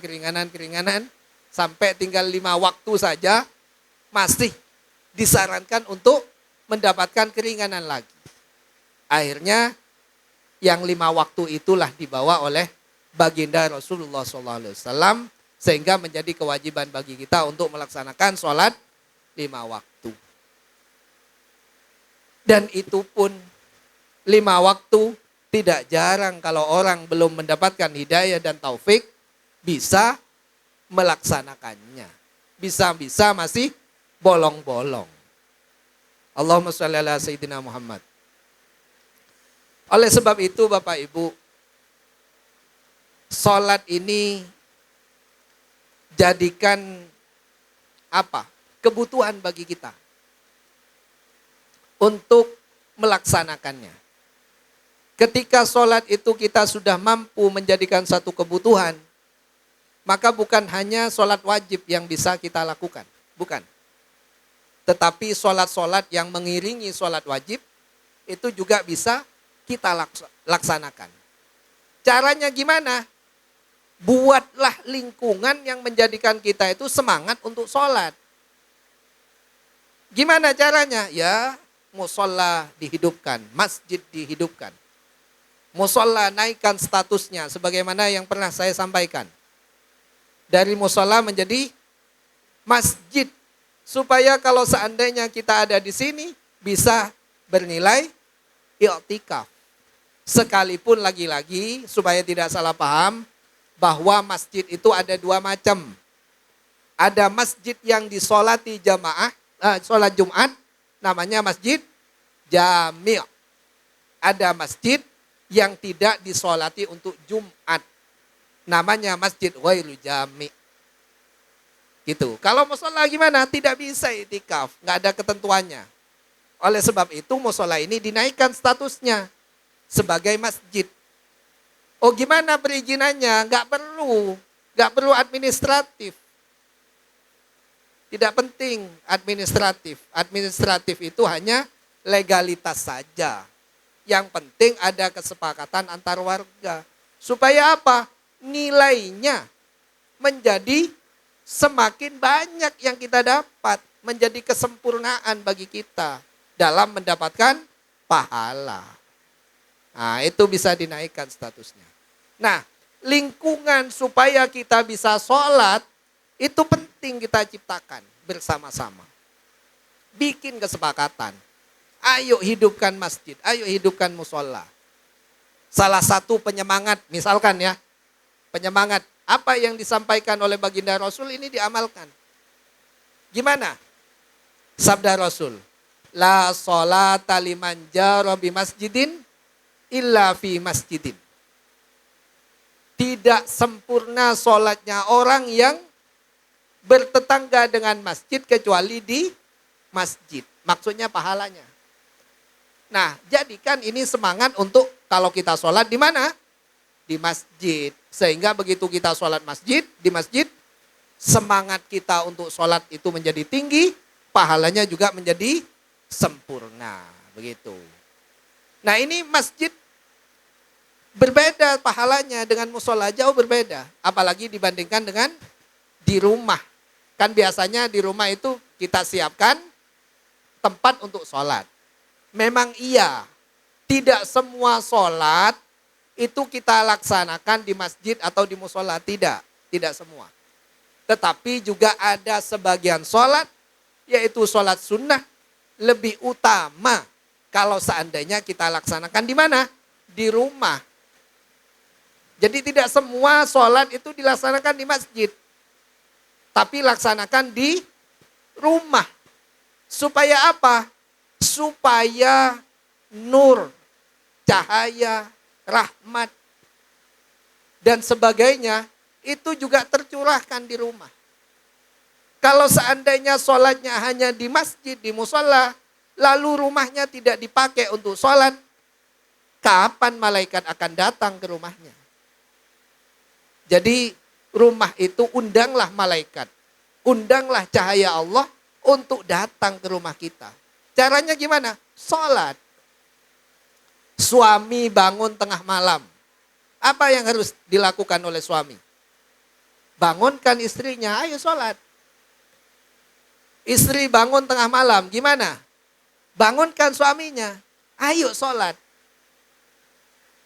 sampai tinggal 5 waktu saja masih disarankan untuk mendapatkan keringanan lagi. Akhirnya yang 5 waktu itulah dibawa oleh baginda Rasulullah SAW sehingga menjadi kewajiban bagi kita untuk melaksanakan sholat 5 waktu. Dan itu pun 5 waktu tidak jarang kalau orang belum mendapatkan hidayah dan taufik bisa melaksanakannya. Bisa-bisa masih bolong-bolong. Allahumma sholli ala sayyidina Muhammad. Oleh sebab itu Bapak Ibu, sholat ini jadikan apa? Kebutuhan bagi kita untuk melaksanakannya. Ketika sholat itu kita sudah mampu menjadikan satu kebutuhan, maka bukan hanya sholat wajib yang bisa kita lakukan. Bukan. Tetapi sholat-sholat yang mengiringi sholat wajib, itu juga bisa kita laksanakan. Caranya gimana? Buatlah lingkungan yang menjadikan kita itu semangat untuk sholat. Gimana caranya? Ya, musola dihidupkan, masjid dihidupkan. Musola naikkan statusnya sebagaimana yang pernah saya sampaikan. Dari musola menjadi masjid. Supaya kalau seandainya kita ada di sini bisa bernilai i'tikaf. Sekalipun lagi-lagi supaya tidak salah paham bahwa masjid itu ada dua macam. Ada masjid yang disolati jamaah, sholat Jumat namanya masjid jami'. Ada masjid yang tidak disolati untuk Jumat. Namanya masjid ghairu jami'. Gitu. Kalau musola gimana? Tidak bisa i'tikaf, nggak ada ketentuannya. Oleh sebab itu musola ini dinaikkan statusnya sebagai masjid. Oh gimana perizinannya? Nggak perlu administratif. Tidak penting administratif. Administratif itu hanya legalitas saja. Yang penting ada kesepakatan antar warga. Supaya apa? Nilainya menjadi semakin banyak yang kita dapat. Menjadi kesempurnaan bagi kita dalam mendapatkan pahala. Nah, itu bisa dinaikkan statusnya. Nah, lingkungan supaya kita bisa sholat, itu penting kita ciptakan bersama-sama. Bikin kesepakatan. Ayo hidupkan masjid, ayo hidupkan musola. Salah satu penyemangat, misalkan ya, penyemangat, apa yang disampaikan oleh baginda Rasul ini diamalkan. Gimana? Sabda Rasul, la sholata liman jara bi masjidin illa fi masjidin. Tidak sempurna sholatnya orang yang bertetangga dengan masjid kecuali di masjid. Maksudnya pahalanya. Nah, jadikan ini semangat untuk kalau kita sholat di mana? Di masjid. Sehingga begitu kita sholat di masjid, semangat kita untuk sholat itu menjadi tinggi, pahalanya juga menjadi sempurna. Begitu. Nah ini masjid berbeda pahalanya dengan musola, jauh berbeda. Apalagi dibandingkan dengan di rumah. Kan biasanya di rumah itu kita siapkan tempat untuk sholat. Memang iya, tidak semua sholat itu kita laksanakan di masjid atau di musola. Tidak semua. Tetapi juga ada sebagian sholat, yaitu sholat sunnah, lebih utama kalau seandainya kita laksanakan di mana? Di rumah. Jadi tidak semua sholat itu dilaksanakan di masjid. Tapi laksanakan di rumah. Supaya apa? Supaya nur, cahaya, rahmat, dan sebagainya itu juga tercurahkan di rumah. Kalau seandainya sholatnya hanya di masjid, di musola, lalu rumahnya tidak dipakai untuk sholat, kapan malaikat akan datang ke rumahnya? Jadi rumah itu undanglah malaikat, undanglah cahaya Allah untuk datang ke rumah kita. Caranya gimana? Sholat. Suami bangun tengah malam. Apa yang harus dilakukan oleh suami? Bangunkan istrinya, ayo sholat. Istri bangun tengah malam, gimana? Bangunkan suaminya, ayo sholat.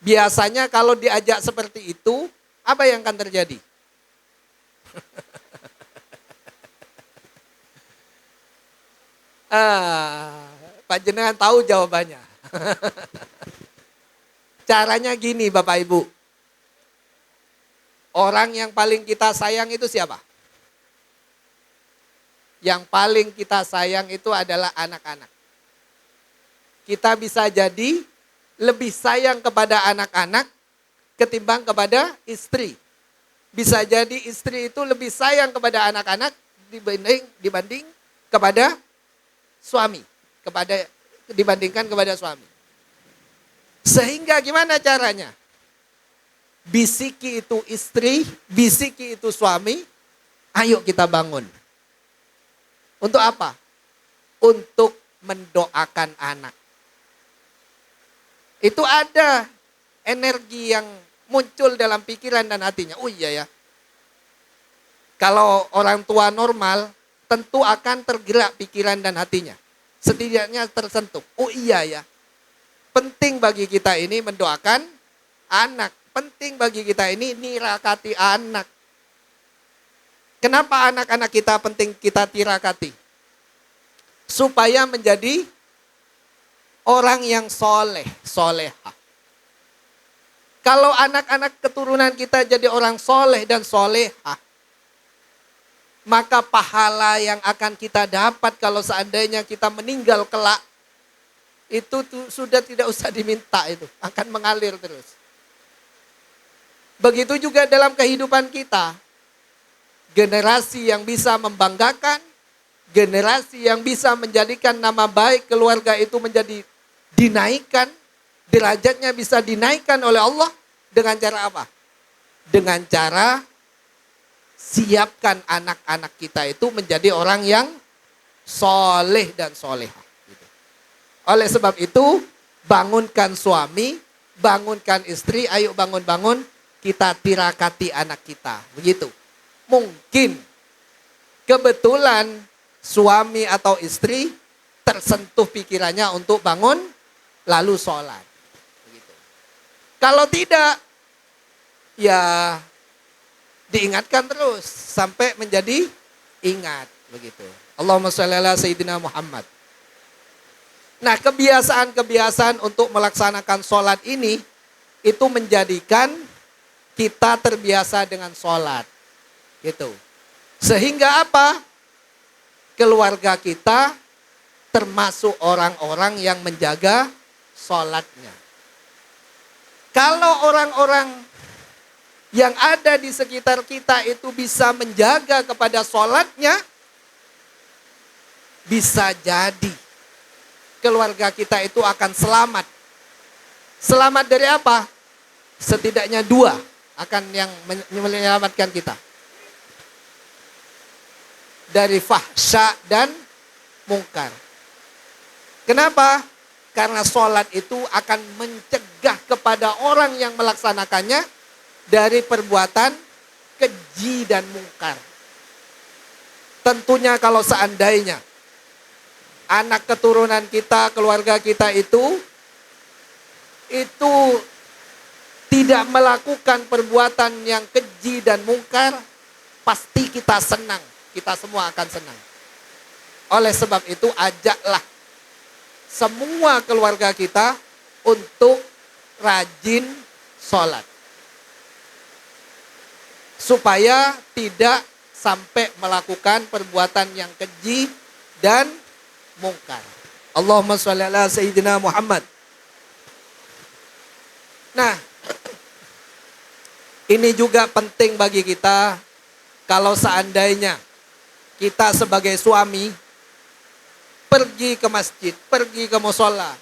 Biasanya kalau diajak seperti itu, apa yang akan terjadi? Pak Jenengan tahu jawabannya. Caranya gini Bapak Ibu. Orang yang paling kita sayang itu siapa? Yang paling kita sayang itu adalah anak-anak. Kita bisa jadi lebih sayang kepada anak-anak ketimbang kepada istri. Bisa jadi istri itu lebih sayang kepada anak-anak dibanding kepada suami, dibandingkan kepada suami. Sehingga gimana caranya? Bisiki itu istri, bisiki itu suami, ayo kita bangun. Untuk apa? Untuk mendoakan anak. Itu ada energi yang muncul dalam pikiran dan hatinya. Oh iya ya. Kalau orang tua normal, tentu akan tergerak pikiran dan hatinya. Setidaknya tersentuh. Oh iya ya. Penting bagi kita ini mendoakan Anak. Penting bagi kita ini nirakati anak. Kenapa anak-anak kita penting kita tirakati? Supaya menjadi orang yang soleh, soleha. Kalau anak-anak keturunan kita jadi orang soleh dan soleha, maka pahala yang akan kita dapat kalau seandainya kita meninggal kelak, itu sudah tidak usah diminta, itu akan mengalir terus. Begitu juga dalam kehidupan kita, generasi yang bisa membanggakan, generasi yang bisa menjadikan nama baik keluarga itu menjadi dinaikkan, derajatnya bisa dinaikkan oleh Allah dengan cara apa? Dengan cara siapkan anak-anak kita itu menjadi orang yang soleh dan soleha. Oleh sebab itu, bangunkan suami, bangunkan istri, ayo bangun-bangun, kita tirakati anak kita. Begitu. Mungkin kebetulan suami atau istri tersentuh pikirannya untuk bangun lalu sholat. Begitu. Kalau tidak, ya diingatkan terus sampai menjadi ingat. Begitu. Allahumma sholli ala Sayyidina Muhammad. Nah, kebiasaan-kebiasaan untuk melaksanakan sholat ini itu menjadikan kita terbiasa dengan sholat. Gitu. Sehingga apa? Keluarga kita termasuk orang-orang yang menjaga sholatnya. Kalau orang-orang yang ada di sekitar kita itu bisa menjaga kepada sholatnya, bisa jadi keluarga kita itu akan selamat. Selamat dari apa? Setidaknya dua akan yang menyelamatkan kita. Dari fahsya dan mungkar. Kenapa? Karena sholat itu akan mencegah kepada orang yang melaksanakannya dari perbuatan keji dan mungkar. Tentunya kalau seandainya anak keturunan kita, keluarga kita itu tidak melakukan perbuatan yang keji dan mungkar, pasti kita senang. Kita semua akan senang. Oleh sebab itu, ajaklah semua keluarga kita untuk rajin sholat. Supaya tidak sampai melakukan perbuatan yang keji dan mungkar. Allahumma sholli ala Sayyidina Muhammad. Nah, ini juga penting bagi kita kalau seandainya kita sebagai suami pergi ke masjid, pergi ke mushola.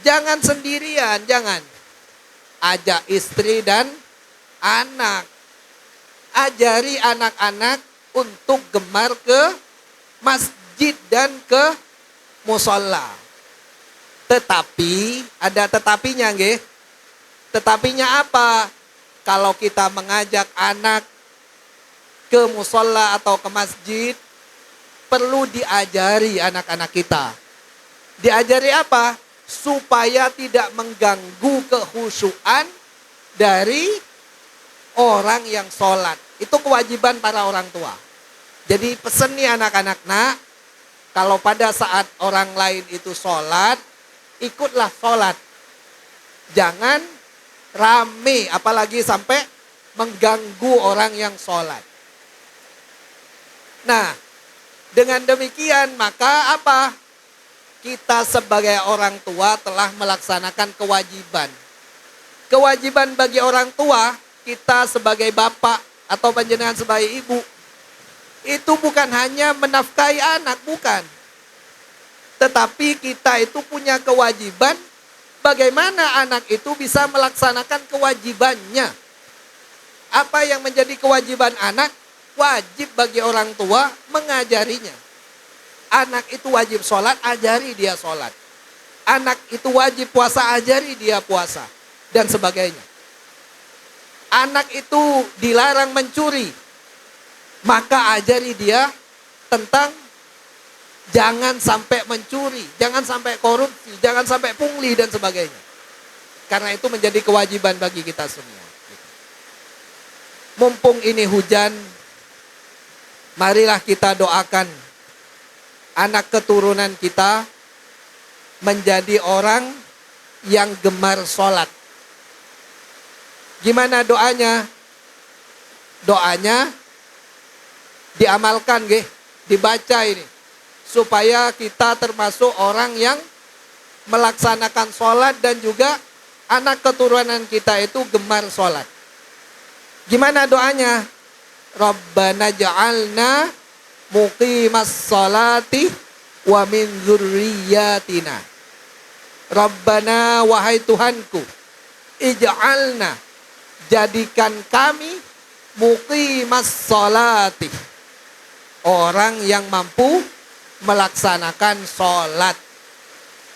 Jangan sendirian, jangan. Ajak istri dan anak. Ajari anak-anak untuk gemar ke masjid dan ke mushola. Tetapi, ada tetapinya nggih. Tetapinya apa? Kalau kita mengajak anak ke mushola atau ke masjid, perlu diajari anak-anak kita. Diajari apa? Supaya tidak mengganggu kehusyuan dari orang yang sholat. Itu kewajiban para orang tua. Jadi pesan nih anak-anak, nak, kalau pada saat orang lain itu sholat, ikutlah sholat. Jangan rame, apalagi sampai mengganggu orang yang sholat. Nah, dengan demikian maka apa? Kita sebagai orang tua telah melaksanakan kewajiban. Kewajiban bagi orang tua, kita sebagai bapak atau panjenengan sebagai ibu, itu bukan hanya menafkahi anak, bukan. Tetapi kita itu punya kewajiban bagaimana anak itu bisa melaksanakan kewajibannya. Apa yang menjadi kewajiban anak? Wajib bagi orang tua mengajarinya. Anak itu wajib sholat, ajari dia sholat. Anak itu wajib puasa, ajari dia puasa. Dan sebagainya. Anak itu dilarang mencuri, maka ajari dia tentang jangan sampai mencuri, jangan sampai korupsi, jangan sampai pungli dan sebagainya. Karena itu menjadi kewajiban bagi kita semua. Mumpung ini hujan, marilah kita doakan anak keturunan kita menjadi orang yang gemar sholat. Gimana doanya? Doanya diamalkan, dibaca ini. Supaya kita termasuk orang yang melaksanakan sholat dan juga anak keturunan kita itu gemar sholat. Gimana doanya? Rabbana ja'alna muqimas sholati wa min dzurriyyatina. Rabbana, wahai Tuhanku, ij'alna, jadikan kami muqimas sholati, orang yang mampu melaksanakan sholat.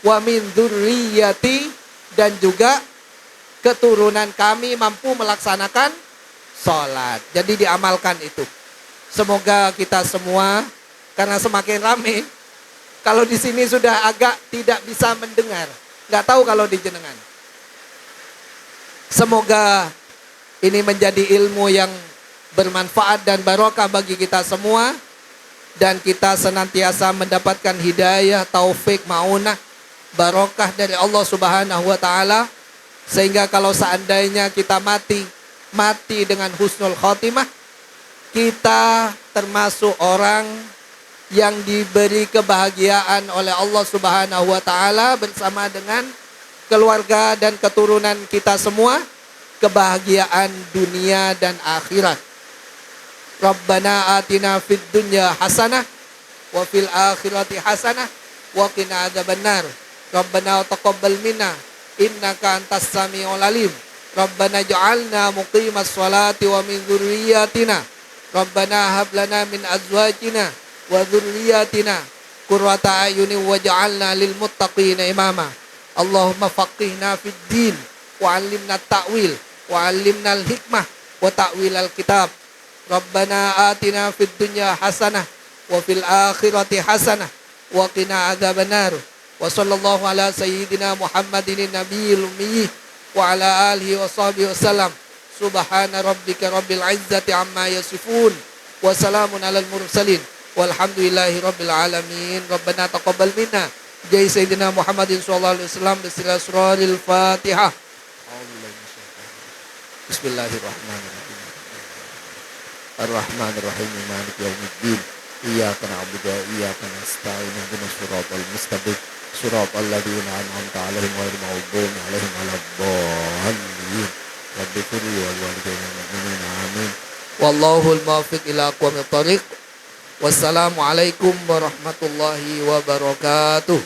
Wa min dzurriyyati, dan juga keturunan kami mampu melaksanakan sholat. Jadi diamalkan itu. Semoga kita semua, karena semakin ramai, kalau di sini sudah agak tidak bisa mendengar, nggak tahu kalau di jenengan. Semoga ini menjadi ilmu yang bermanfaat dan barokah bagi kita semua, dan kita senantiasa mendapatkan hidayah, taufik, maunah, barokah dari Allah Subhanahu wa taala, sehingga kalau seandainya kita mati dengan husnul khotimah, kita termasuk orang yang diberi kebahagiaan oleh Allah Subhanahu wa taala bersama dengan keluarga dan keturunan kita semua, kebahagiaan dunia dan akhirat. Rabbana atina fid dunya hasanah wa fil akhirati hasanah wa qina adzabannar. Rabbana taqabbal minna innaka antas samiul alim. Rabbana ja'alna muqimas sholati wa min dzurriyyatina. Rabbana hab lana min azwajina wa dzurriyyatina qurrata a'yunin waj'alna lil muttaqina imama. Allahumma faqihna fid din wa 'allimna at-ta'wil wa 'allimna al-hikmah wa ta'wil al-kitab. Rabbana atina fid dunya hasanah wa fil akhirati hasanah wa qina adzabannar. Wa sallallahu ala sayyidina Muhammadin nabiyil ummi wa ala alihi wa sahbihi wasallam. Subhana rabbika rabbil izzati amma yasifun wa salamun alal mursalin walhamdulillahi rabbil alamin. Rabbana taqabbal minna jai sayyidina Muhammadin sallallahu alaihi wasallam bismillah surahil Fatihah. Bismillahirrahmanirrahim. Ar-Rahmanir-Rahim, Maliki yaumiddin. Iyyaka na'budu wa iyyaka nasta'in. Ihdinas siratal mustaqim. Siratal ladzina an'amta 'alaihim ghairil maghdubi 'alaihim waladdallin. Rabbighfir li wa walidayya mu'minina amin. Wallahul muwaffiq ila aqwamit thoriq. Wassalamu alaikum warahmatullahi wabarakatuh.